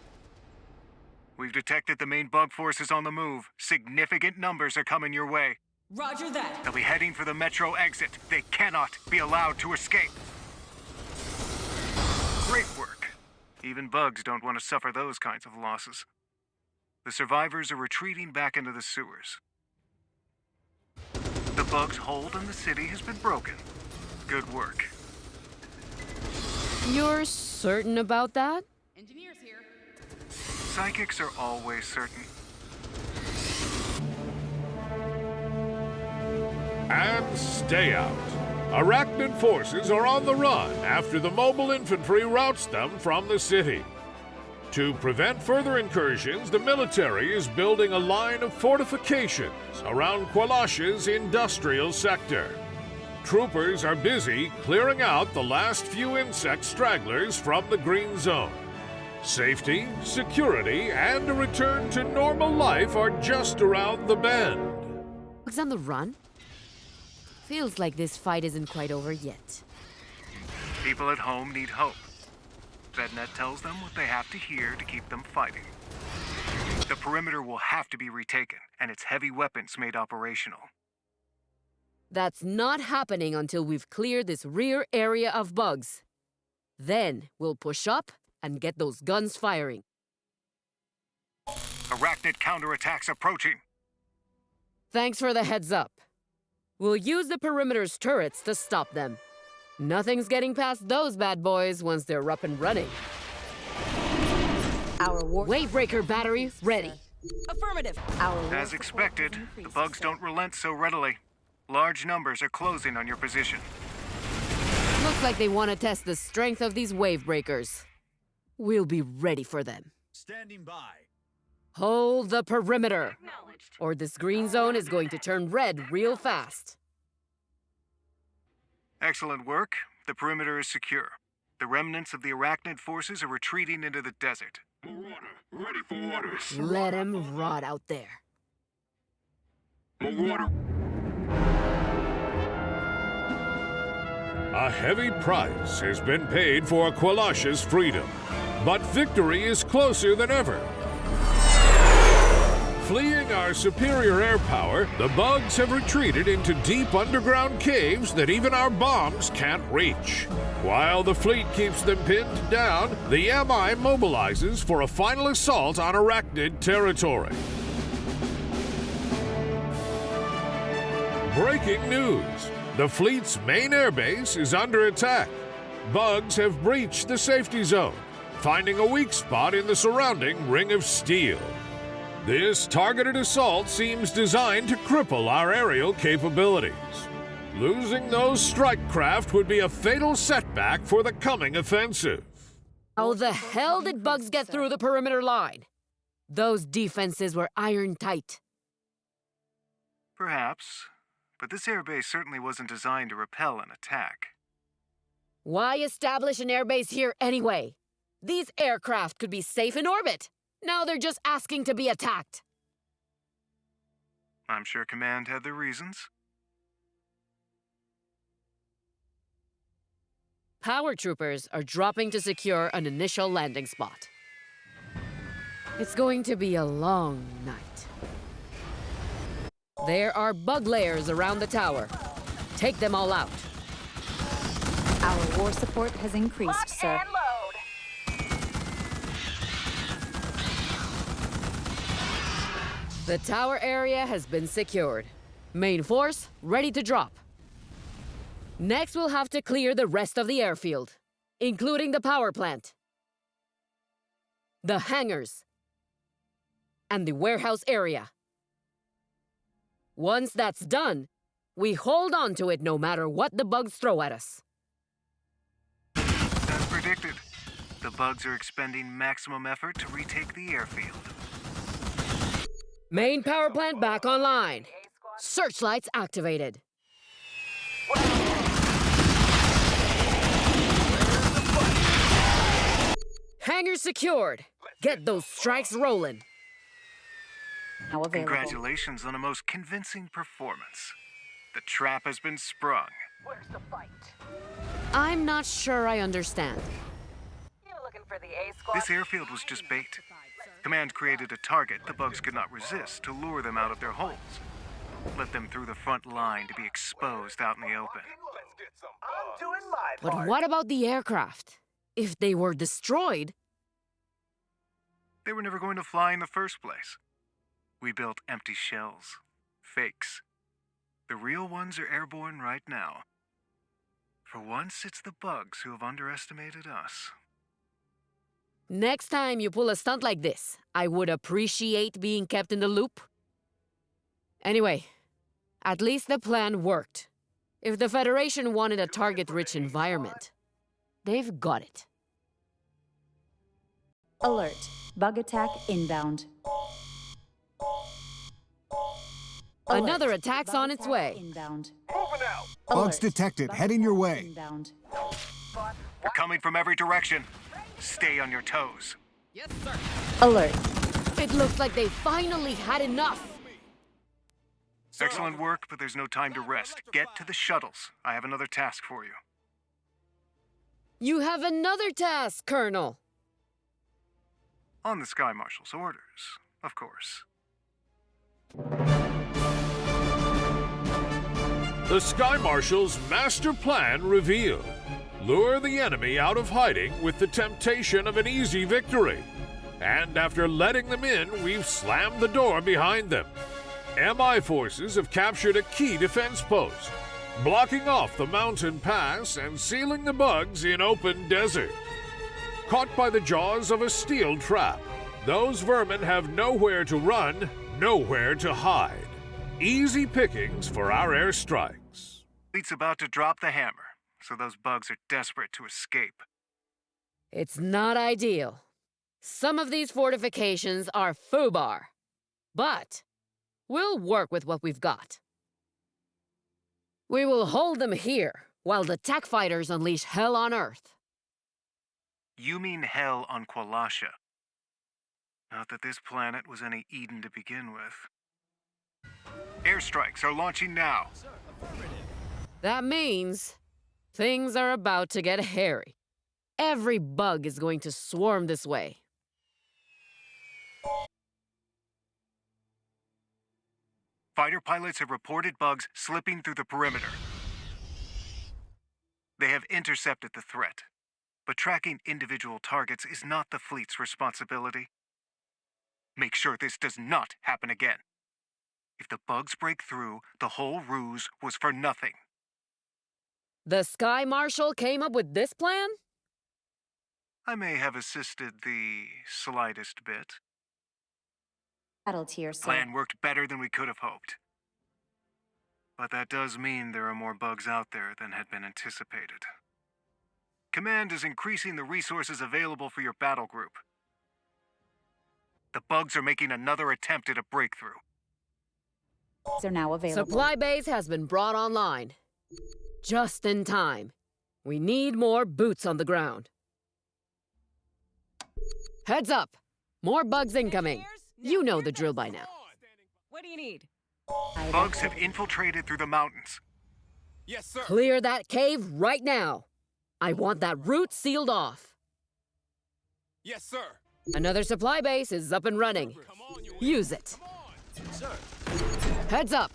We've detected the main bug forces on the move. Significant numbers are coming your way. Roger that. They'll be heading for the metro exit. They cannot be allowed to escape. Great work. Even bugs don't want to suffer those kinds of losses. The survivors are retreating back into the sewers. The bugs' hold on the city has been broken. Good work. You're certain about that? Engineers here. Psychics are always certain. And stay out. Arachnid forces are on the run after the mobile infantry routs them from the city. To prevent further incursions, the military is building a line of fortifications around Qualash's industrial sector. Troopers are busy clearing out the last few insect stragglers from the green zone. Safety, security, and a return to normal life are just around the bend. Bugs on the run? Feels like this fight isn't quite over yet. People at home need hope. FedNet tells them what they have to hear to keep them fighting. The perimeter will have to be retaken, and its heavy weapons made operational. That's not happening until we've cleared this rear area of bugs. Then we'll push up and get those guns firing. Arachnid counterattacks approaching. Thanks for the heads up. We'll use the perimeter's turrets to stop them. Nothing's getting past those bad boys once they're up and running. Our war. Wavebreaker battery ready. Affirmative. As expected, the bugs don't relent so readily. Large numbers are closing on your position. Looks like they want to test the strength of these wavebreakers. We'll be ready for them. Standing by. Hold the perimeter, or this green zone is going to turn red real fast. Excellent work. The perimeter is secure. The remnants of the Arachnid forces are retreating into the desert. Ready for orders. Let him rot out there. A heavy price has been paid for Qualash's freedom, but victory is closer than ever. Fleeing our superior air power, the bugs have retreated into deep underground caves that even our bombs can't reach. While the fleet keeps them pinned down, the MI mobilizes for a final assault on Arachnid territory. Breaking news! The fleet's main airbase is under attack. Bugs have breached the safety zone, finding a weak spot in the surrounding ring of steel. This targeted assault seems designed to cripple our aerial capabilities. Losing those strike craft would be a fatal setback for the coming offensive. How the hell did bugs get through the perimeter line? Those defenses were iron tight. Perhaps, but this airbase certainly wasn't designed to repel an attack. Why establish an airbase here anyway? These aircraft could be safe in orbit. Now they're just asking to be attacked. I'm sure Command had their reasons. Power troopers are dropping to secure an initial landing spot. It's going to be a long night. There are bug layers around the tower. Take them all out. Our war support has increased, sir. The tower area has been secured. Main force ready to drop. Next, we'll have to clear the rest of the airfield, including the power plant, the hangars, and the warehouse area. Once that's done, we hold on to it no matter what the bugs throw at us. As predicted, the bugs are expending maximum effort to retake the airfield. Main power plant back online. Searchlights activated. Hangars secured. Get those strikes rolling. Now available. Congratulations on a most convincing performance. The trap has been sprung. Where's the fight? I'm not sure I understand. You looking for the A squad? This airfield was just bait. Command created a target the bugs could not resist to lure them out of their holes. Let them through the front line to be exposed out in the open. I'm doing my But part. what about the aircraft? If they were destroyed, They were never going to fly in the first place. We built empty shells. Fakes. The real ones are airborne right now. For once, it's the bugs who have underestimated us. next time you pull a stunt like this, I would appreciate being kept in the loop. Anyway, at least the plan worked. If the Federation wanted a target-rich environment, they've got it. Alert. Bug attack inbound. Another Alert. attack's Bug on its attack way. Inbound. Moving out. Bugs Alert. detected. Bug Heading your attack way. Inbound. They're coming from every direction. Stay on your toes. Alert. It looks like they finally had enough. Excellent work, but there's no time to rest. Get to the shuttles. I have another task for you. You have another task, Colonel. On the Sky Marshal's orders, of course. The Sky Marshal's master plan revealed. Lure the enemy out of hiding with the temptation of an easy victory. And after letting them in, we've slammed the door behind them. MI forces have captured a key defense post, blocking off the mountain pass and sealing the bugs in open desert. Caught by the jaws of a steel trap, those vermin have nowhere to run, nowhere to hide. Easy pickings for our airstrikes. Fleet's about to drop the hammer, so those bugs are desperate to escape. It's not ideal. Some of these fortifications are FUBAR, but we'll work with what we've got. We will hold them here while the tech fighters unleash hell on Earth. You mean hell on Qualasha. Not that this planet was any Eden to begin with. Airstrikes are launching now. That means things are about to get hairy. Every bug is going to swarm this way. Fighter pilots have reported bugs slipping through the perimeter. They have intercepted the threat, but tracking individual targets is not the fleet's responsibility. Make sure this does not happen again. If the bugs break through, the whole ruse was for nothing. The Sky Marshal came up with this plan? I may have assisted the slightest bit. Battle tier, sir. Plan worked better than we could have hoped. But that does mean there are more bugs out there than had been anticipated. Command is increasing the resources available for your battle group. The bugs are making another attempt at a breakthrough. Are now available. Supply base has been brought online. Just in time. We need more boots on the ground. Heads up! More bugs incoming. You know the drill by now. What do you need? Bugs have infiltrated through the mountains. Yes, sir. Clear that cave right now. I want that route sealed off. Yes, sir. Another supply base is up and running. Use it. Sir. Heads up!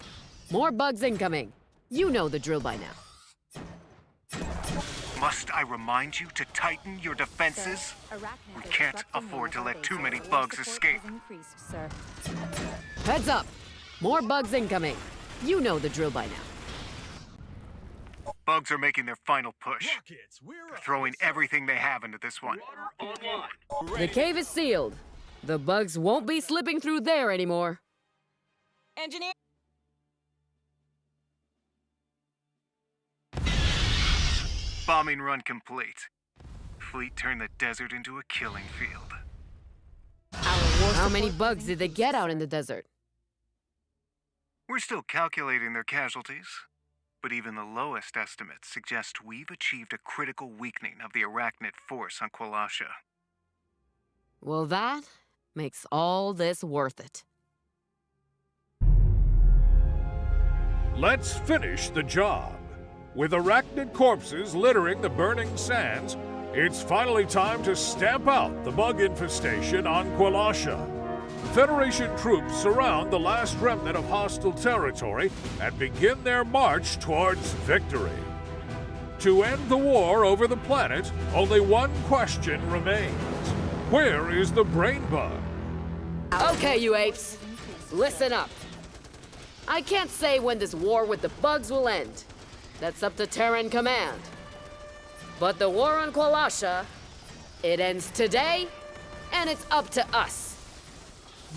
More bugs incoming. You know the drill by now. Must I remind you to tighten your defenses? We can't afford to let too many bugs escape. Heads up! More bugs incoming. You know the drill by now. Bugs are making their final push. Rockets, we're They're up. throwing everything they have into this one. The cave is sealed. The bugs won't be slipping through there anymore. Engineer. Bombing run complete. Fleet turned the desert into a killing field. How many bugs did they get out in the desert? We're still calculating their casualties, but even the lowest estimates suggest we've achieved a critical weakening of the arachnid force on Kwalasha. Well, that makes all this worth it. Let's finish the job. With arachnid corpses littering the burning sands, it's finally time to stamp out the bug infestation on Kwalasha. Federation troops surround the last remnant of hostile territory and begin their march towards victory. To end the war over the planet, only one question remains. Where is the brain bug? Okay, you apes. Listen up. I can't say when this war with the bugs will end. That's up to Terran Command. But the war on Kwalasha, it ends today, and it's up to us.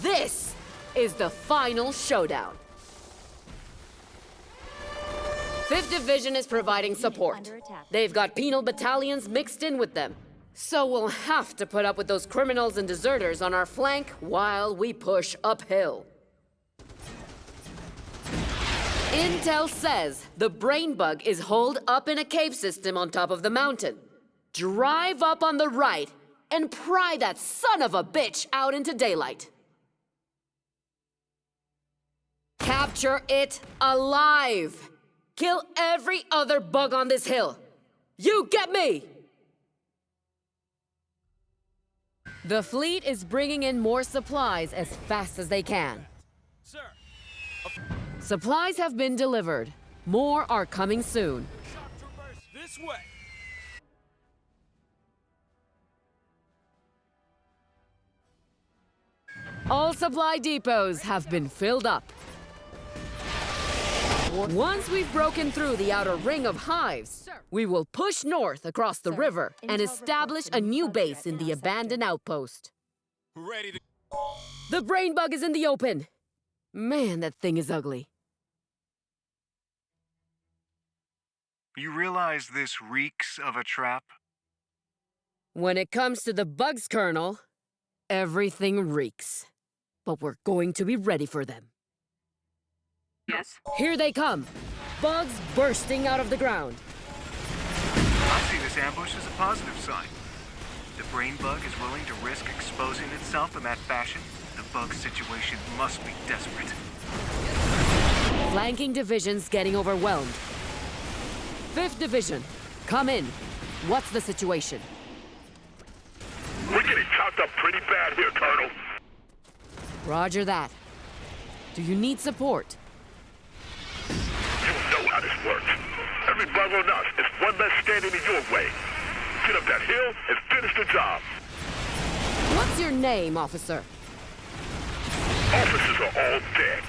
This is the final showdown. 5th Division is providing support. They've got penal battalions mixed in with them. So we'll have to put up with those criminals and deserters on our flank while we push uphill. Intel says the brain bug is holed up in a cave system on top of the mountain. Drive up on the right and pry that son of a bitch out into daylight. Capture it alive. Kill every other bug on this hill. You get me? The fleet is bringing in more supplies as fast as they can. Sir. Supplies have been delivered. More are coming soon. Shock troopers, this way. All supply depots have been filled up. Once we've broken through the outer ring of hives, we will push north across the river and establish a new base in the abandoned outpost. Ready to. The brain bug is in the open. Man, that thing is ugly. You realize this reeks of a trap? When it comes to the bugs, Colonel, everything reeks. But we're going to be ready for them. Yes? Here they come. Bugs bursting out of the ground. I see this ambush as a positive sign. The brain bug is willing to risk exposing itself in that fashion. The bug situation must be desperate. Flanking divisions getting overwhelmed. 5th Division, come in. What's the situation? We're getting chopped up pretty bad here, Colonel. Roger that. Do you need support? You know how this works. Every bug on us is one less standing in your way. Get up that hill and finish the job. What's your name, officer? Officers are all dead.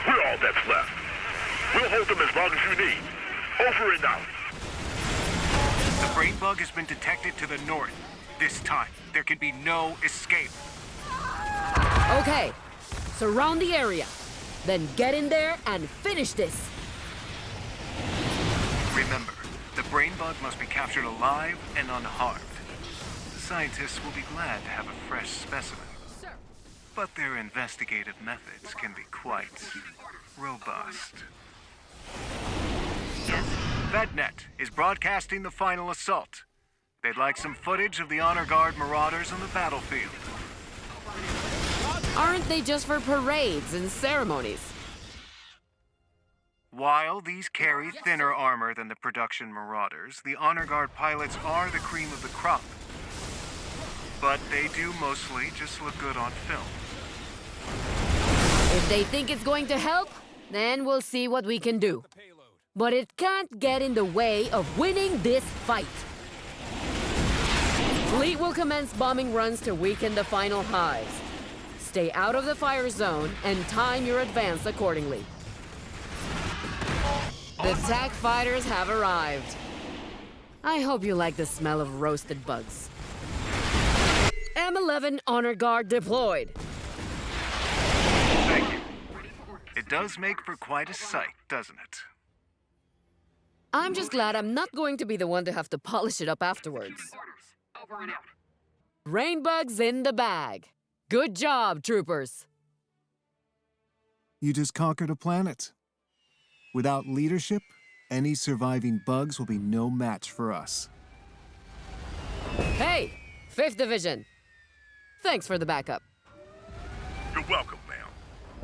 We're all that's left. We'll hold them as long as you need. Over and out. The brain bug has been detected to the north. This time, there can be no escape. Okay, surround the area. Then get in there and finish this. Remember, the brain bug must be captured alive and unharmed. The scientists will be glad to have a fresh specimen. But their investigative methods can be quite robust. VetNet is broadcasting the final assault. They'd like some footage of the Honor Guard marauders on the battlefield. Aren't they just for parades and ceremonies? While these carry thinner armor than the production marauders, the Honor Guard pilots are the cream of the crop. But they do mostly just look good on film. If they think it's going to help, then we'll see what we can do. But it can't get in the way of winning this fight. Fleet will commence bombing runs to weaken the final hives. Stay out of the fire zone and time your advance accordingly. The TAC fighters have arrived. I hope you like the smell of roasted bugs. M11 Honor Guard deployed. Thank you. It does make for quite a sight, doesn't it? I'm just glad I'm not going to be the one to have to polish it up afterwards. Rain bugs in the bag. Good job, troopers. You just conquered a planet. Without leadership, any surviving bugs will be no match for us. Hey, 5th Division. Thanks for the backup. You're welcome, ma'am.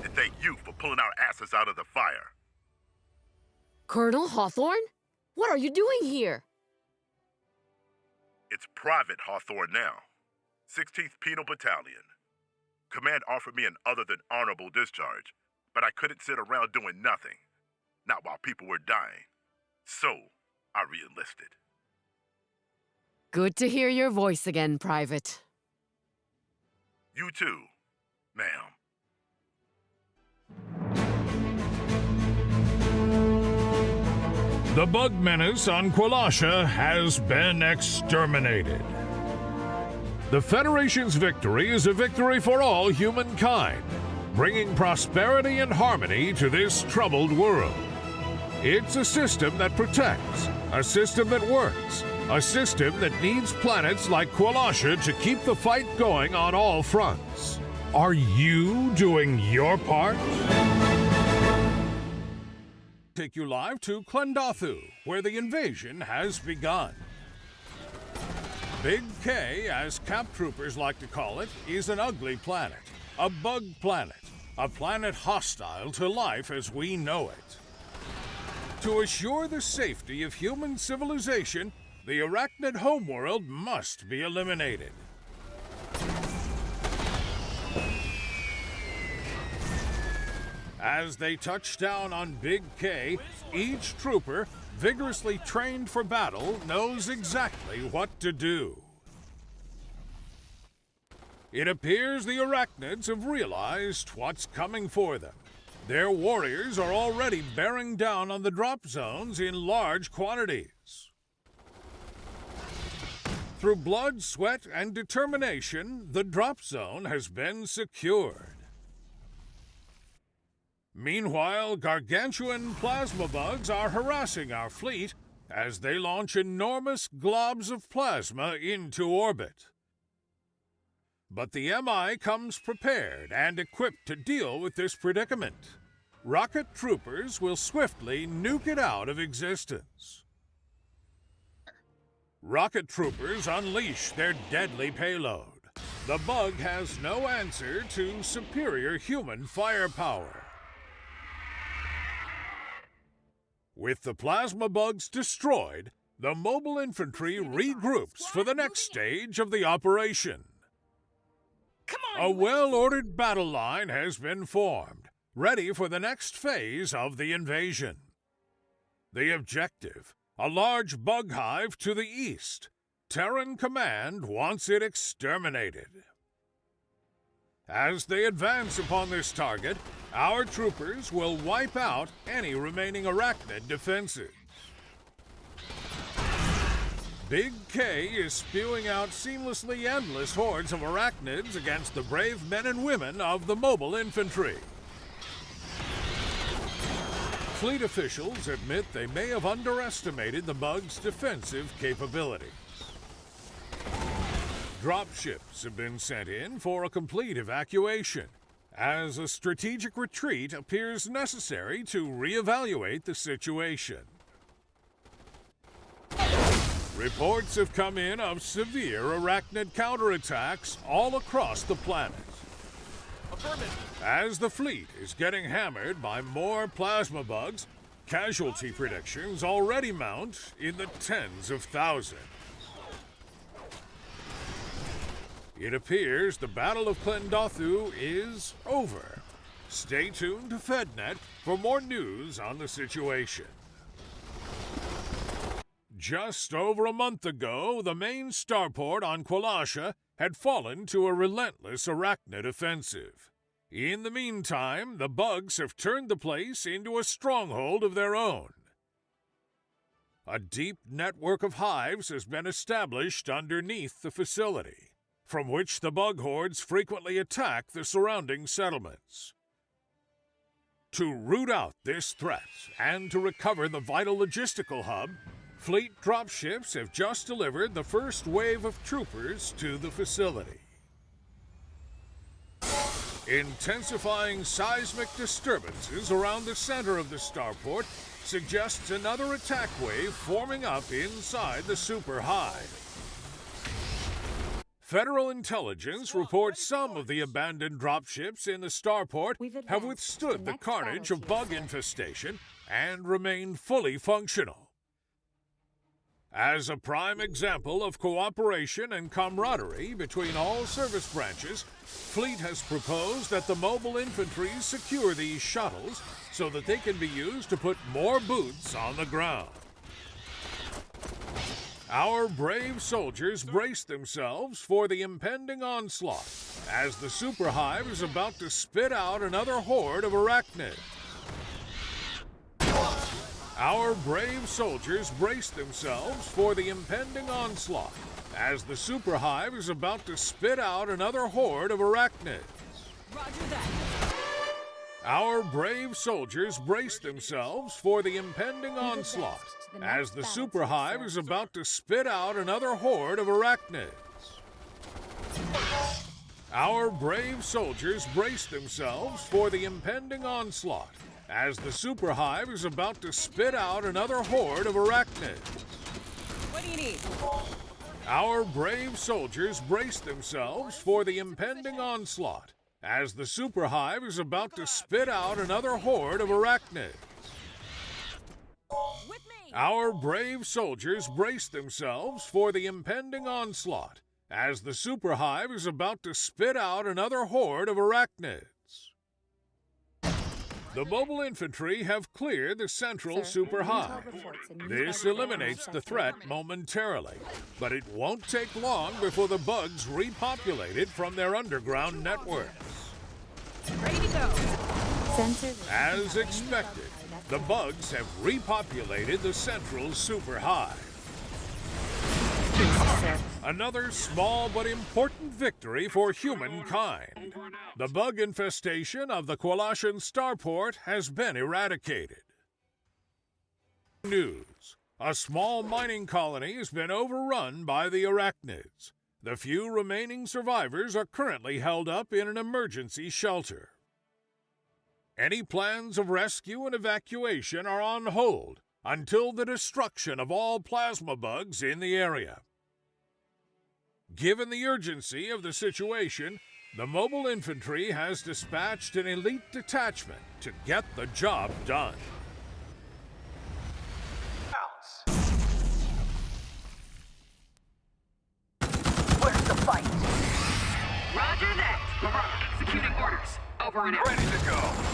And thank you for pulling our asses out of the fire. Colonel Hawthorne? What are you doing here? It's Private Hawthorne now. 16th Penal Battalion. Command offered me an other than honorable discharge, but I couldn't sit around doing nothing. Not while people were dying. So, I re-enlisted. Good to hear your voice again, Private. You too, ma'am. The bug menace on Qualasha has been exterminated. The Federation's victory is a victory for all humankind, bringing prosperity and harmony to this troubled world. It's a system that protects, a system that works, a system that needs planets like Qualasha to keep the fight going on all fronts. Are you doing your part? Take you live to Klendathu, where the invasion has begun. Big K, as Cap Troopers like to call it, is an ugly planet, a bug planet, a planet hostile to life as we know it. To assure the safety of human civilization, the arachnid homeworld must be eliminated. As they touch down on Big K, each trooper, vigorously trained for battle, knows exactly what to do. It appears the arachnids have realized what's coming for them. Their warriors are already bearing down on the drop zones in large quantities. Through blood, sweat, and determination, the drop zone has been secured. Meanwhile, gargantuan plasma bugs are harassing our fleet as they launch enormous globs of plasma into orbit. But the MI comes prepared and equipped to deal with this predicament. Rocket troopers will swiftly nuke it out of existence. Rocket troopers unleash their deadly payload. The bug has no answer to superior human firepower. With the plasma bugs destroyed, the mobile infantry regroups for the next stage of the operation. A well-ordered battle line has been formed, ready for the next phase of the invasion. The objective, a large bug hive to the east. Terran Command wants it exterminated. As they advance upon this target, our troopers will wipe out any remaining arachnid defenses. Big K is spewing out seamlessly endless hordes of arachnids against the brave men and women of the mobile infantry. Fleet officials admit they may have underestimated the bug's defensive capability. Dropships have been sent in for a complete evacuation, as a strategic retreat appears necessary to reevaluate the situation. Reports have come in of severe arachnid counterattacks all across the planet. As the fleet is getting hammered by more plasma bugs, casualty predictions already mount in the tens of thousands. It appears the Battle of Klendathu is over. Stay tuned to FedNet for more news on the situation. Just over a month ago, the main starport on Kwalasha had fallen to a relentless arachnid offensive. In the meantime, the bugs have turned the place into a stronghold of their own. A deep network of hives has been established underneath the facility, from which the bug hordes frequently attack the surrounding settlements. To root out this threat and to recover the vital logistical hub, fleet dropships have just delivered the first wave of troopers to the facility. Intensifying seismic disturbances around the center of the starport suggests another attack wave forming up inside the super hive. Federal intelligence reports some of the abandoned dropships in the starport have withstood the carnage of bug infestation and remain fully functional. As a prime example of cooperation and camaraderie between all service branches, Fleet has proposed that the mobile infantry secure these shuttles so that they can be used to put more boots on the ground. Our brave soldiers brace themselves for the impending onslaught as the super hive is about to spit out another horde of arachnids. Our brave soldiers brace themselves for the impending onslaught as the super hive is about to spit out another horde of arachnids. Roger that. Our brave soldiers brace themselves for the impending onslaught as the super hive is about to spit out another horde of arachnids. Our brave soldiers brace themselves for the impending onslaught as the super hive is about to spit out another horde of arachnids. What do you need? Our brave soldiers brace themselves for the impending onslaught as the super hive is about to spit out another horde of arachnids. With me. Our brave soldiers brace themselves for the impending onslaught as the super hive is about to spit out another horde of arachnids. The mobile infantry have cleared the central super hive. This eliminates the threat momentarily, but it won't take long before the bugs repopulate it from their underground networks. Ready to go. As expected, the bugs have repopulated the central super hive. Another small but important victory for humankind. The bug infestation of the Kwalashan starport has been eradicated. News. A small mining colony has been overrun by the arachnids. The few remaining survivors are currently held up in an emergency shelter. Any plans of rescue and evacuation are on hold until the destruction of all plasma bugs in the area. Given the urgency of the situation, the mobile infantry has dispatched an elite detachment to get the job done. Where's the fight? Roger that. Executing orders. Over and out. Ready to go.